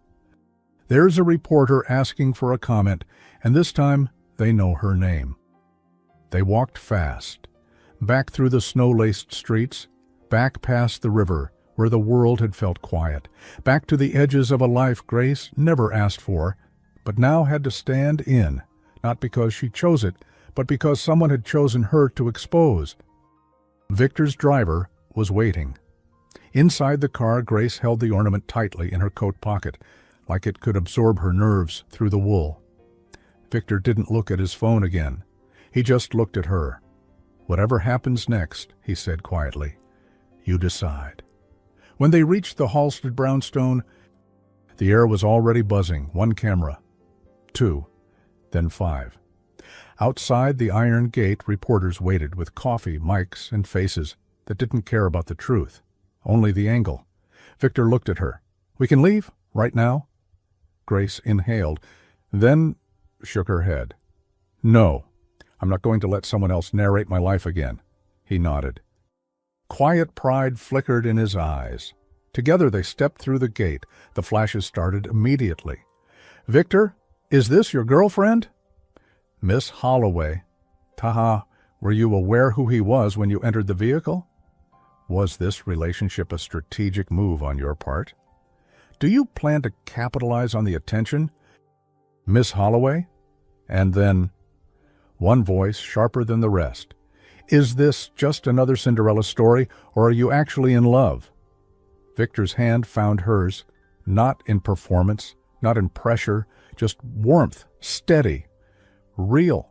A: There's a reporter asking for a comment, and this time they know her name." They walked fast, back through the snow-laced streets, back past the river where the world had felt quiet, back to the edges of a life Grace never asked for, but now had to stand in, not because she chose it, but because someone had chosen her to expose. Victor's driver was waiting. Inside the car, Grace held the ornament tightly in her coat pocket, like it could absorb her nerves through the wool. Victor didn't look at his phone again. He just looked at her. "Whatever happens next," he said quietly, "you decide." When they reached the Halsted brownstone, the air was already buzzing. 1 camera, 2, then 5. Outside the iron gate, reporters waited with coffee, mics, and faces that didn't care about the truth, only the angle. Victor looked at her. "We can leave? Right now?" Grace inhaled, then shook her head. "No, I'm not going to let someone else narrate my life again." He nodded. Quiet pride flickered in his eyes. Together they stepped through the gate. The flashes started immediately. "Victor, is this your girlfriend?" "Miss Holloway." "Taha, were you aware who he was when you entered the vehicle?" "Was this relationship a strategic move on your part?" "Do you plan to capitalize on the attention?" "Miss Holloway?" And then, one voice sharper than the rest. "Is this just another Cinderella story, or are you actually in love?" Victor's hand found hers, not in performance, not in pressure, just warmth, steady, real.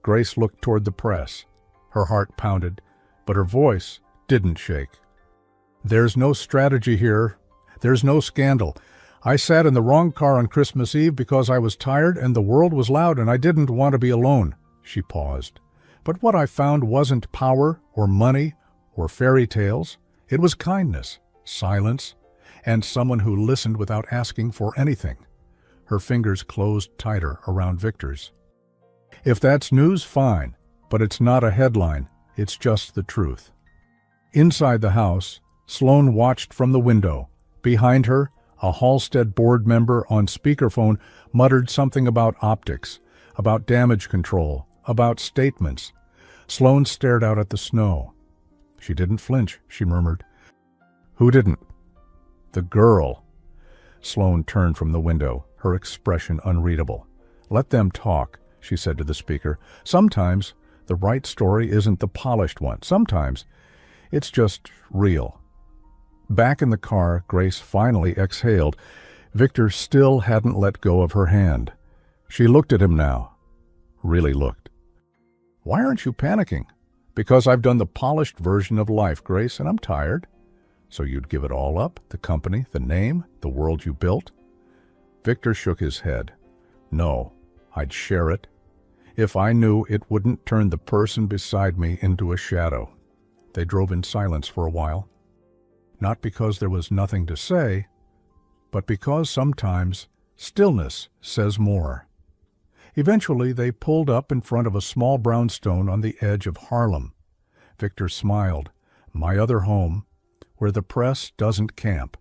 A: Grace looked toward the press. Her heart pounded, but her voice didn't shake. "There's no strategy here. There's no scandal. I sat in the wrong car on Christmas Eve because I was tired and the world was loud and I didn't want to be alone." She paused. "But what I found wasn't power or money or fairy tales. It was kindness, silence, and someone who listened without asking for anything." Her fingers closed tighter around Victor's. "If that's news, fine, but it's not a headline. It's just the truth." Inside the house, Sloan watched from the window. Behind her, a Halsted board member on speakerphone muttered something about optics, about damage control, about statements. Sloan stared out at the snow. "She didn't flinch," she murmured. "Who didn't?" "The girl." Sloan turned from the window, her expression unreadable. "Let them talk," she said to the speaker. "Sometimes the right story isn't the polished one. Sometimes it's just real." Back in the car, Grace finally exhaled. Victor still hadn't let go of her hand. She looked at him now. Really looked. "Why aren't you panicking?" "Because I've done the polished version of life, Grace, and I'm tired." "So you'd give it all up? The company, the name, the world you built?" Victor shook his head. "No, I'd share it. If I knew it wouldn't turn the person beside me into a shadow." They drove in silence for a while. Not because there was nothing to say, but because sometimes stillness says more. Eventually, they pulled up in front of a small brownstone on the edge of Harlem. Victor smiled. My other home, where the press doesn't camp.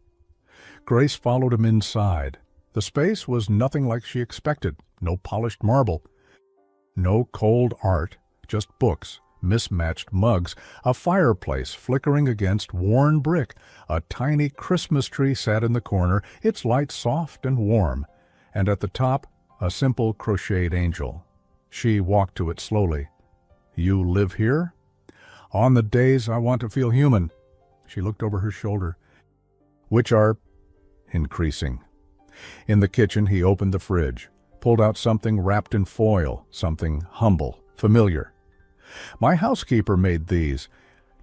A: Grace followed him inside. The space was nothing like she expected. No polished marble. No cold art, just books, mismatched mugs, a fireplace flickering against worn brick. A tiny Christmas tree sat in the corner, its light soft and warm, and at the top, a simple crocheted angel. She walked to it slowly. "You live here?" "On the days I want to feel human." She looked over her shoulder. "Which are increasing." In the kitchen, he opened the fridge, pulled out something wrapped in foil, something humble, familiar. "My housekeeper made these.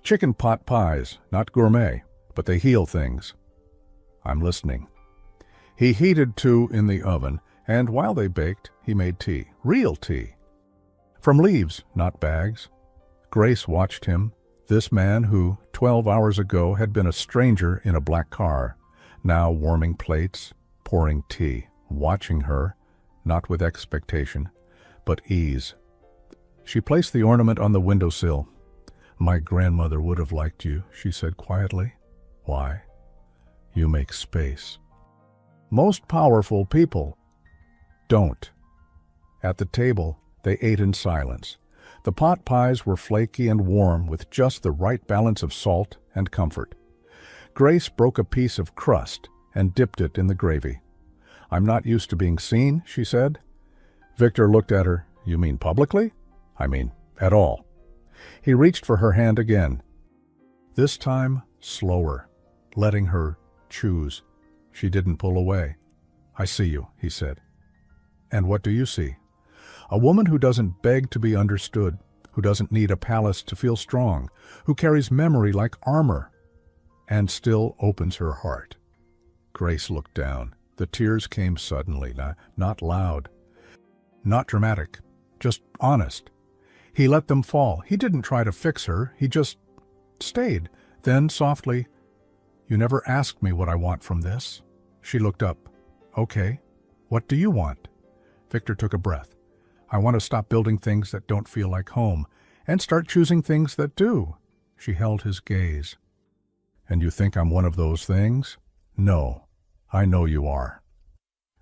A: Chicken pot pies, not gourmet, but they heal things." "I'm listening." He heated 2 in the oven, and while they baked, he made tea. Real tea. From leaves, not bags. Grace watched him, this man who, 12 hours ago, had been a stranger in a black car, now warming plates, pouring tea, watching her, not with expectation, but ease. She placed the ornament on the windowsill. "My grandmother would have liked you," she said quietly. "Why?" "You make space." Most powerful people don't. At the table, they ate in silence. The pot pies were flaky and warm with just the right balance of salt and comfort. Grace broke a piece of crust and dipped it in the gravy. "I'm not used to being seen," she said. Victor looked at her. "You mean publicly?" "I mean, at all." He reached for her hand again. This time, slower, letting her choose. She didn't pull away. "I see you," he said. "And what do you see?" "A woman who doesn't beg to be understood, who doesn't need a palace to feel strong, who carries memory like armor, and still opens her heart." Grace looked down. The tears came suddenly, not loud, not dramatic, just honest. He let them fall. He didn't try to fix her. He just stayed. Then, softly, "You never asked me what I want from this." She looked up. "Okay, what do you want?" Victor took a breath. "I want to stop building things that don't feel like home, and start choosing things that do." She held his gaze. "And you think I'm one of those things?" "No, I know you are."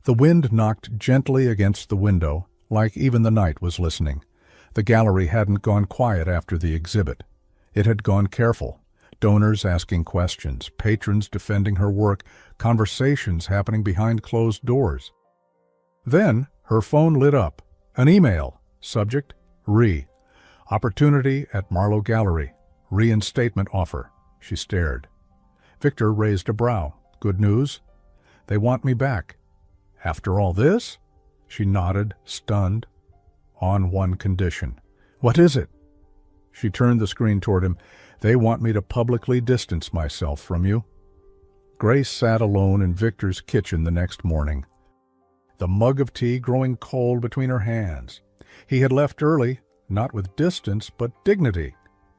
A: The wind knocked gently against the window, like even the night was listening. The gallery hadn't gone quiet after the exhibit. It had gone careful. Donors asking questions, patrons defending her work, conversations happening behind closed doors. Then her phone lit up. An email. Subject, Re. Opportunity at Marlowe Gallery. Reinstatement offer. She stared. Victor raised a brow. "Good news?" "They want me back." "After all this?" She nodded, stunned. "On one condition." "What is it?" She turned the screen toward him. "They want me to publicly distance myself from you." Grace sat alone in Victor's kitchen the next morning, the mug of tea growing cold between her hands. He had left early, not with distance, but dignity.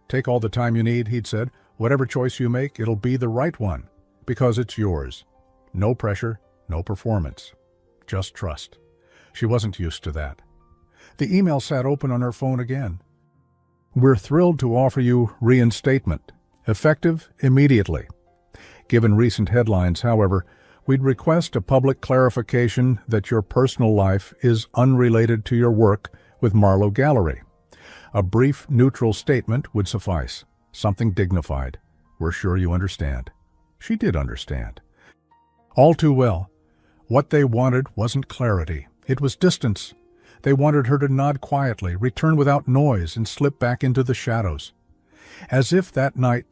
A: "Take all the time you need," he'd said. "Whatever choice you make, it'll be the right one, because it's yours. No pressure, no performance. Just trust." She wasn't used to that. The email sat open on her phone again. "We're thrilled to offer you reinstatement, effective immediately. Given recent headlines, however, we'd request a public clarification that your personal life is unrelated to your work with Marlowe Gallery. A brief, neutral statement would suffice, something dignified. We're sure you understand." She did understand. All too well. What they wanted wasn't clarity. It was distance. They wanted her to nod quietly, return without noise, and slip back into the shadows. As if that night,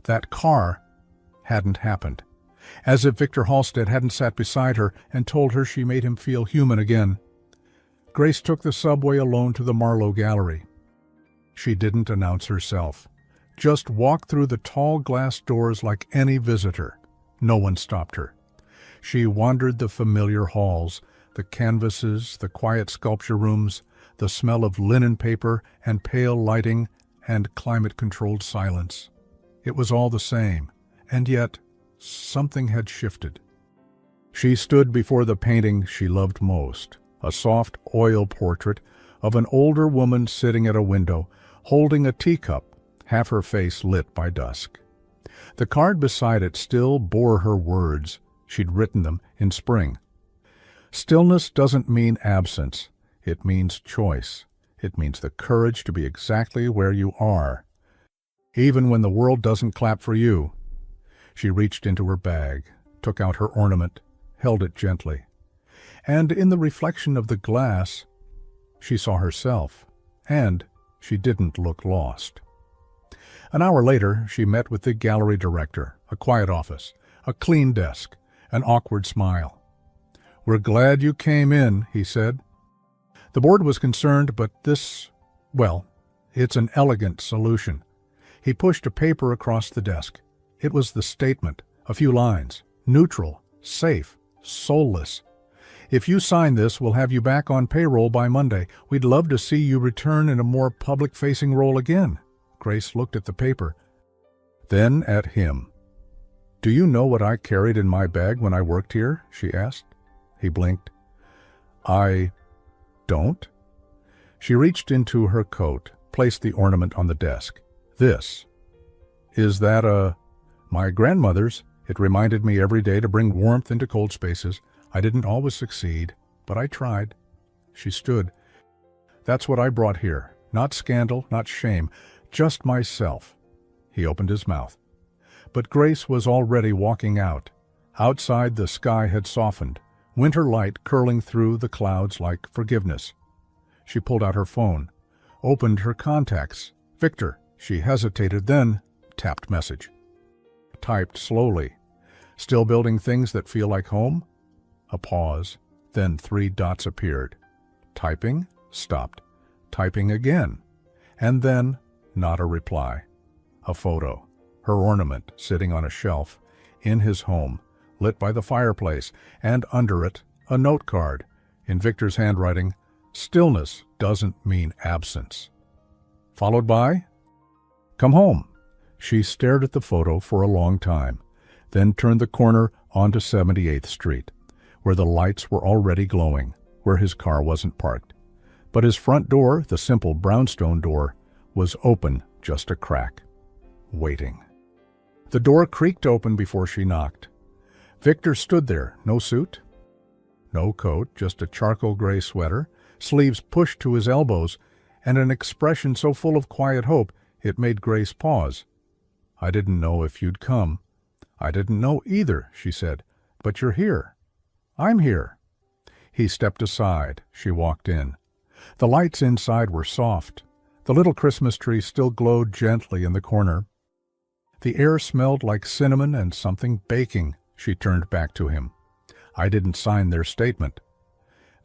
A: that car, hadn't happened. As if Victor Halstead hadn't sat beside her and told her she made him feel human again. Grace took the subway alone to the Marlowe Gallery. She didn't announce herself. Just walked through the tall glass doors like any visitor. No one stopped her. She wandered the familiar halls, the canvases, the quiet sculpture rooms, the smell of linen paper and pale lighting and climate-controlled silence. It was all the same, and yet something had shifted. She stood before the painting she loved most, a soft oil portrait of an older woman sitting at a window, holding a teacup, half her face lit by dusk. The card beside it still bore her words. She'd written them in spring. Stillness doesn't mean absence. It means choice. It means the courage to be exactly where you are, even when the world doesn't clap for you. She reached into her bag, took out her ornament, held it gently. And in the reflection of the glass, she saw herself, and she didn't look lost. An hour later, she met with the gallery director, a quiet office, a clean desk, an awkward smile. "We're glad you came in," he said. The board was concerned, but this, well, it's an elegant solution. He pushed a paper across the desk. It was the statement, a few lines, neutral, safe, soulless. "If you sign this, we'll have you back on payroll by Monday. We'd love to see you return in a more public-facing role again." Grace looked at the paper, then at him. "Do you know what I carried in my bag when I worked here?" she asked. He blinked. "I don't?" She reached into her coat, placed the ornament on the desk. "This. Is that my grandmother's? It reminded me every day to bring warmth into cold spaces. I didn't always succeed, but I tried." She stood. "That's what I brought here. Not scandal, not shame, just myself." He opened his mouth. But Grace was already walking out. Outside, the sky had softened, winter light curling through the clouds like forgiveness. She pulled out her phone, opened her contacts. "Victor." She hesitated, then tapped message. Typed slowly. "Still building things that feel like home?" A pause, then 3 dots appeared. Typing, stopped. Typing again. And then not a reply. A photo, her ornament sitting on a shelf, in his home, lit by the fireplace, and under it, a note card, in Victor's handwriting, "Stillness doesn't mean absence." Followed by, "Come home." She stared at the photo for a long time, then turned the corner onto 78th Street, where the lights were already glowing, where his car wasn't parked. But his front door, the simple brownstone door, was open just a crack, waiting. The door creaked open before she knocked. Victor stood there, no suit, no coat, just a charcoal gray sweater, sleeves pushed to his elbows, and an expression so full of quiet hope it made Grace pause. "I didn't know if you'd come." "I didn't know either," she said. "But you're here." "I'm here." He stepped aside. She walked in. The lights inside were soft. The little Christmas tree still glowed gently in the corner. The air smelled like cinnamon and something baking. She turned back to him. "I didn't sign their statement."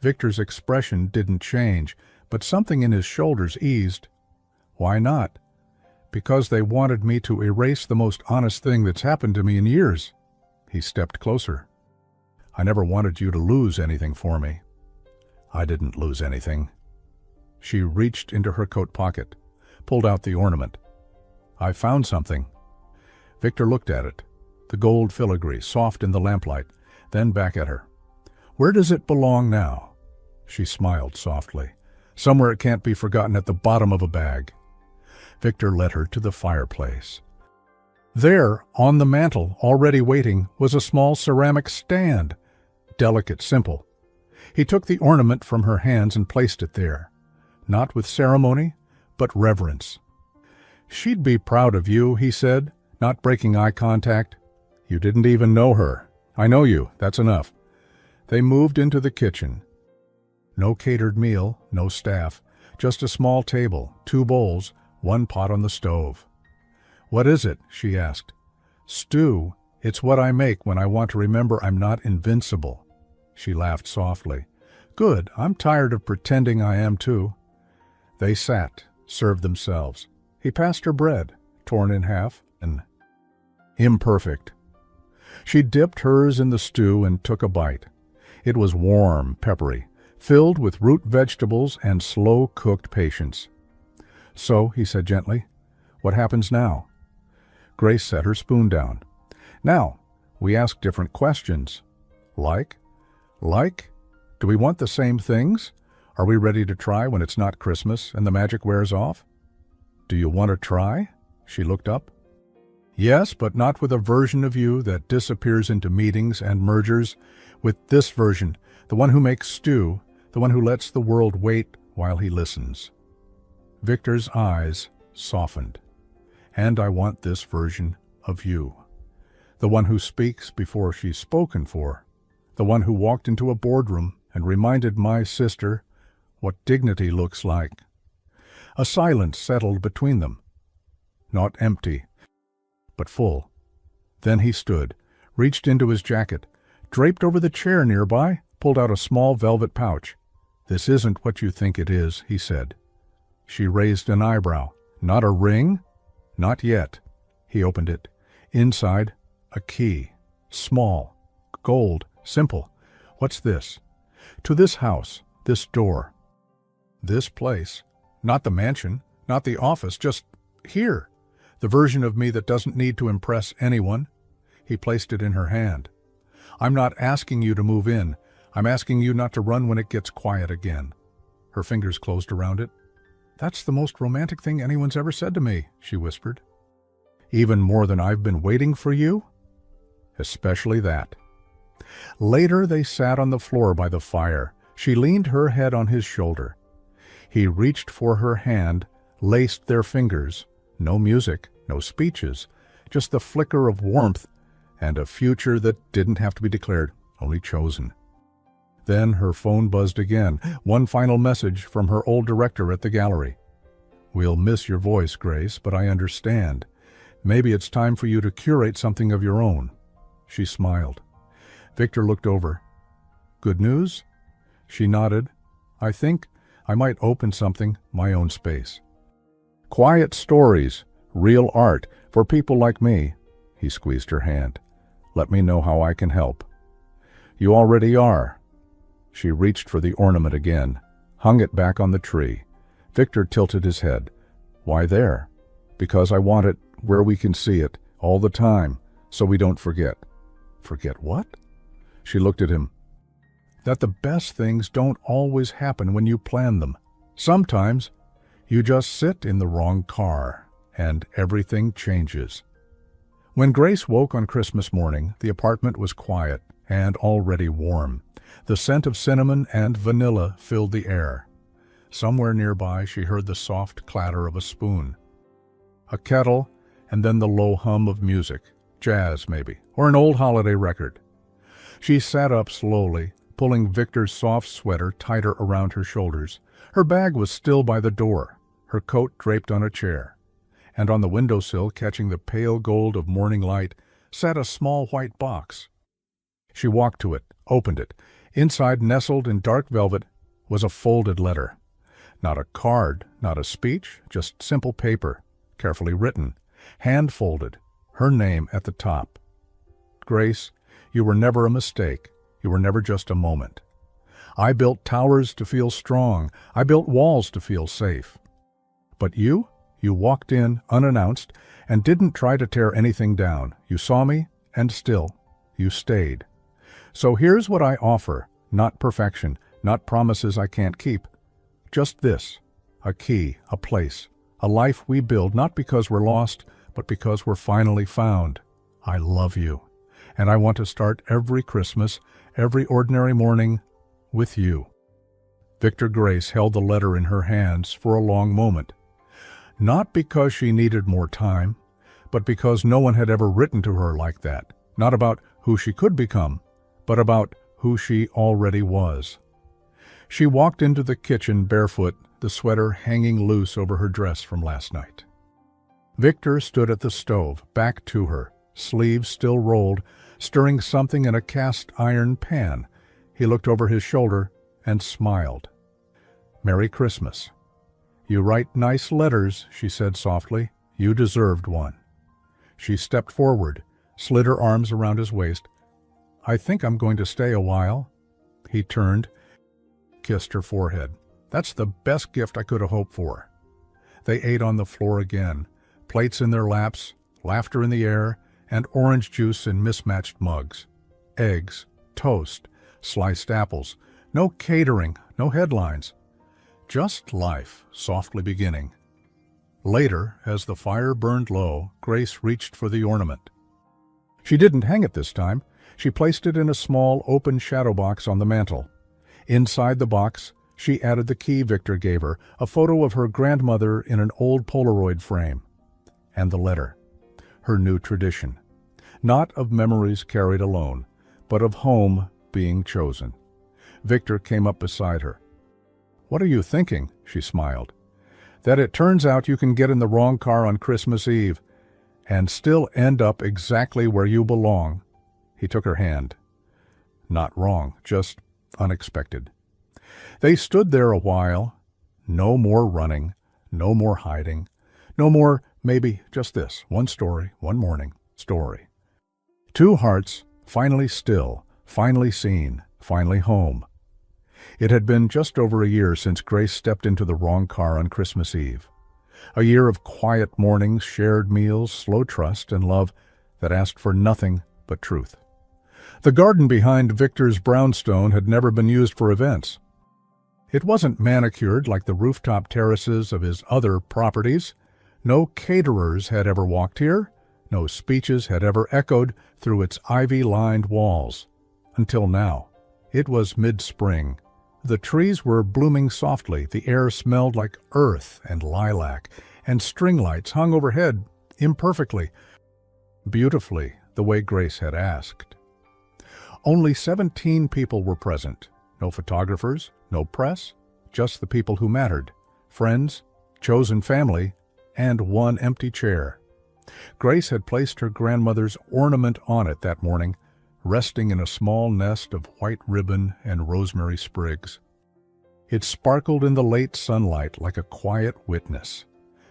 A: Victor's expression didn't change, but something in his shoulders eased. "Why not?" "Because they wanted me to erase the most honest thing that's happened to me in years." He stepped closer. "I never wanted you to lose anything for me." "I didn't lose anything." She reached into her coat pocket, pulled out the ornament. "I found something." Victor looked at it, the gold filigree, soft in the lamplight, then back at her. "Where does it belong now?" She smiled softly. "Somewhere it can't be forgotten, at the bottom of a bag." Victor led her to the fireplace. There, on the mantel, already waiting, was a small ceramic stand, delicate, simple. He took the ornament from her hands and placed it there, not with ceremony, but reverence. "She'd be proud of you," he said, not breaking eye contact. "You didn't even know her." "I know you, that's enough." They moved into the kitchen. No catered meal, no staff, just a small table, 2 bowls, 1 pot on the stove. "What is it?" she asked. "Stew. It's what I make when I want to remember I'm not invincible." She laughed softly. "Good, I'm tired of pretending I am too." They sat, served themselves. He passed her bread, torn in half, and imperfect. She dipped hers in the stew and took a bite. It was warm, peppery, filled with root vegetables and slow-cooked patience. "So," he said gently, "what happens now?" Grace set her spoon down. "Now, we ask different questions. Like? Do we want the same things? Are we ready to try when it's not Christmas and the magic wears off?" "Do you want to try?" She looked up. Yes, but not with a version of you that disappears into meetings and mergers. With this version, the one who makes stew, the one who lets the world wait while he listens. Victor's eyes softened. And I want this version of you. The one who speaks before she's spoken for. The one who walked into a boardroom and reminded my sister what dignity looks like. A silence settled between them. Not empty, but full. Then he stood, reached into his jacket, draped over the chair nearby, pulled out a small velvet pouch. "This isn't what you think it is," he said. She raised an eyebrow. "Not a ring?" "Not yet." He opened it. Inside, a key. Small. Gold. Simple. "What's this?" "To this house. This door." "This place. Not the mansion. Not the office. Just here. The version of me that doesn't need to impress anyone." He placed it in her hand. "I'm not asking you to move in. I'm asking you not to run when it gets quiet again." Her fingers closed around it. "That's the most romantic thing anyone's ever said to me," she whispered. "Even more than I've been waiting for you?" "Especially that." Later they sat on the floor by the fire. She leaned her head on his shoulder. He reached for her hand, laced their fingers. No music, no speeches, just the flicker of warmth and a future that didn't have to be declared, only chosen. Then her phone buzzed again, one final message from her old director at the gallery. "We'll miss your voice, Grace, but I understand. Maybe it's time for you to curate something of your own." She smiled. Victor looked over. "Good news?" She nodded. "I think I might open something, my own space. Quiet stories, real art, for people like me." He squeezed her hand. "Let me know how I can help." "You already are." She reached for the ornament again, hung it back on the tree. Victor tilted his head. "Why there?" "Because I want it where we can see it, all the time, so we don't forget." "Forget what?" She looked at him. "That the best things don't always happen when you plan them. Sometimes you just sit in the wrong car, and everything changes." When Grace woke on Christmas morning, the apartment was quiet and already warm. The scent of cinnamon and vanilla filled the air. Somewhere nearby she heard the soft clatter of a spoon. A kettle, and then the low hum of music, jazz maybe, or an old holiday record. She sat up slowly, pulling Victor's soft sweater tighter around her shoulders. Her bag was still by the door, her coat draped on a chair. And on the windowsill, catching the pale gold of morning light, sat a small white box. She walked to it, opened it. Inside, nestled in dark velvet, was a folded letter. Not a card, not a speech, just simple paper, carefully written, hand-folded, her name at the top. "Grace, you were never a mistake. You were never just a moment. I built towers to feel strong. I built walls to feel safe. But you walked in unannounced and didn't try to tear anything down. You saw me, and still, you stayed. So here's what I offer, not perfection, not promises I can't keep. Just this, a key, a place, a life we build not because we're lost, but because we're finally found. I love you, and I want to start every Christmas, every ordinary morning, with you." Victor Grace held the letter in her hands for a long moment. Not because she needed more time, but because no one had ever written to her like that, not about who she could become, but about who she already was. She walked into the kitchen barefoot, the sweater hanging loose over her dress from last night. Victor stood at the stove, back to her, sleeves still rolled, stirring something in a cast-iron pan. He looked over his shoulder and smiled. "Merry Christmas." "You write nice letters," she said softly. "You deserved one." She stepped forward, slid her arms around his waist. "I think I'm going to stay a while." He turned, kissed her forehead. "That's the best gift I could have hoped for." They ate on the floor again, plates in their laps, laughter in the air, and orange juice in mismatched mugs. Eggs, toast, sliced apples. No catering, no headlines. Just life, softly beginning. Later, as the fire burned low, Grace reached for the ornament. She didn't hang it this time. She placed it in a small, open shadow box on the mantel. Inside the box, she added the key Victor gave her, a photo of her grandmother in an old Polaroid frame, and the letter, her new tradition, not of memories carried alone, but of home being chosen. Victor came up beside her. "What are you thinking?" she smiled. "That it turns out you can get in the wrong car on Christmas Eve and still end up exactly where you belong." He took her hand. Not wrong, just unexpected. They stood there a while. No more running, no more hiding, no more maybe just this, one story, one morning story. Two hearts, finally still, finally seen, finally home. It had been just over a year since Grace stepped into the wrong car on Christmas Eve. A year of quiet mornings, shared meals, slow trust, and love that asked for nothing but truth. The garden behind Victor's brownstone had never been used for events. It wasn't manicured like the rooftop terraces of his other properties. No caterers had ever walked here. No speeches had ever echoed through its ivy-lined walls. Until now. It was mid-spring. The trees were blooming softly. The air smelled like earth and lilac, and string lights hung overhead imperfectly, beautifully, the way Grace had asked. Only 17 people were present. No photographers, no press, just the people who mattered. Friends, chosen family, and one empty chair. Grace had placed her grandmother's ornament on it that morning, resting in a small nest of white ribbon and rosemary sprigs. It sparkled in the late sunlight like a quiet witness.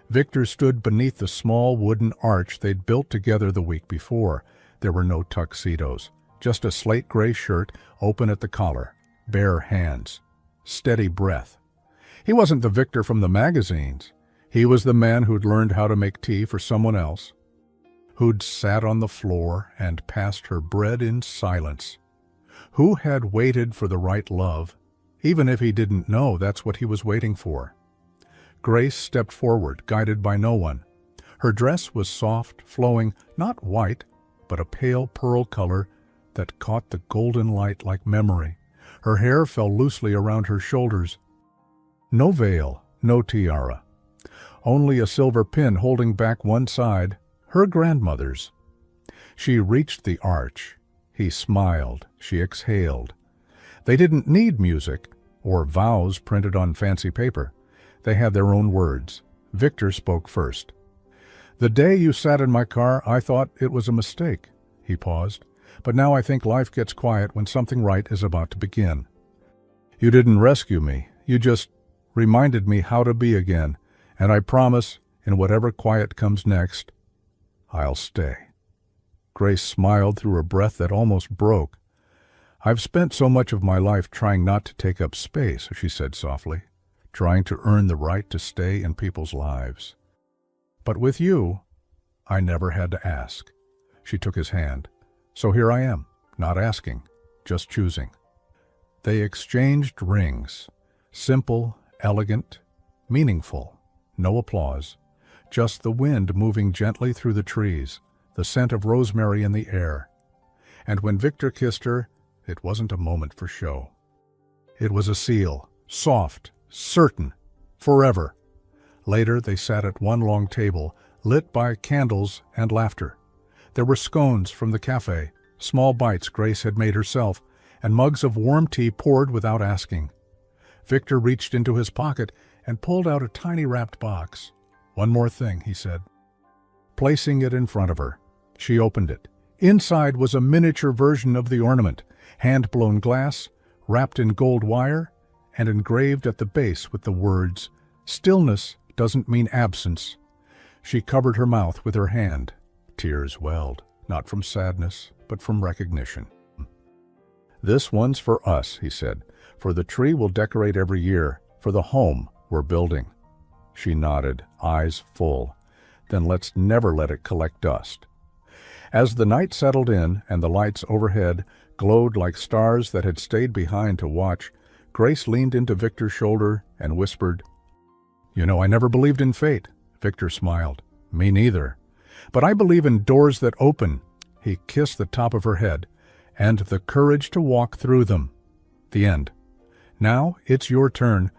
A: Victor stood beneath the small wooden arch they'd built together the week before. There were no tuxedos, just a slate gray shirt open at the collar, bare hands, steady breath. He wasn't the Victor from the magazines. He was the man who'd learned how to make tea for someone else, who'd sat on the floor and passed her bread in silence, who had waited for the right love, even if he didn't know that's what he was waiting for. Grace stepped forward, guided by no one. Her dress was soft, flowing, not white, but a pale pearl color that caught the golden light like memory. Her hair fell loosely around her shoulders. No veil, no tiara. Only a silver pin holding back one side, her grandmother's. She reached the arch. He smiled. She exhaled. They didn't need music or vows printed on fancy paper. They had their own words. Victor spoke first. "The day you sat in my car, I thought it was a mistake." He paused. "But now I think life gets quiet when something right is about to begin. You didn't rescue me. You just reminded me how to be again. And I promise, in whatever quiet comes next, I'll stay." Grace smiled through a breath that almost broke. "I've spent so much of my life trying not to take up space," she said softly, "trying to earn the right to stay in people's lives. But with you, I never had to ask." She took his hand. "So here I am, not asking, just choosing." They exchanged rings. Simple, elegant, meaningful. No applause. Just the wind moving gently through the trees, the scent of rosemary in the air. And when Victor kissed her, it wasn't a moment for show. It was a seal, soft, certain, forever. Later they sat at one long table, lit by candles and laughter. There were scones from the cafe, small bites Grace had made herself, and mugs of warm tea poured without asking. Victor reached into his pocket and pulled out a tiny wrapped box. "One more thing," he said. Placing it in front of her, she opened it. Inside was a miniature version of the ornament, hand-blown glass, wrapped in gold wire, and engraved at the base with the words, "Stillness doesn't mean absence." She covered her mouth with her hand. Tears welled, not from sadness, but from recognition. "This one's for us," he said, "for the tree we'll decorate every year, for the home we're building." She nodded, eyes full. "Then let's never let it collect dust." As the night settled in and the lights overhead glowed like stars that had stayed behind to watch, Grace leaned into Victor's shoulder and whispered, "You know, I never believed in fate. Victor smiled. Me neither. But I believe in doors that open. He kissed the top of her head, and the courage to walk through them. The end. Now it's your turn.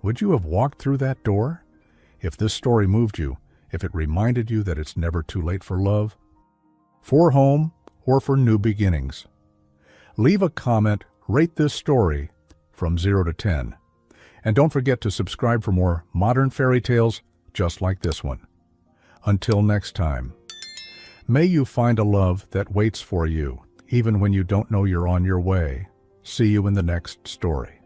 A: Would you have walked through that door? If this story moved you, if it reminded you that it's never too late for love, for home, or for new beginnings. Leave a comment, rate this story from 0 to 10. And don't forget to subscribe for more modern fairy tales just like this one. Until next time, may you find a love that waits for you, even when you don't know you're on your way. See you in the next story.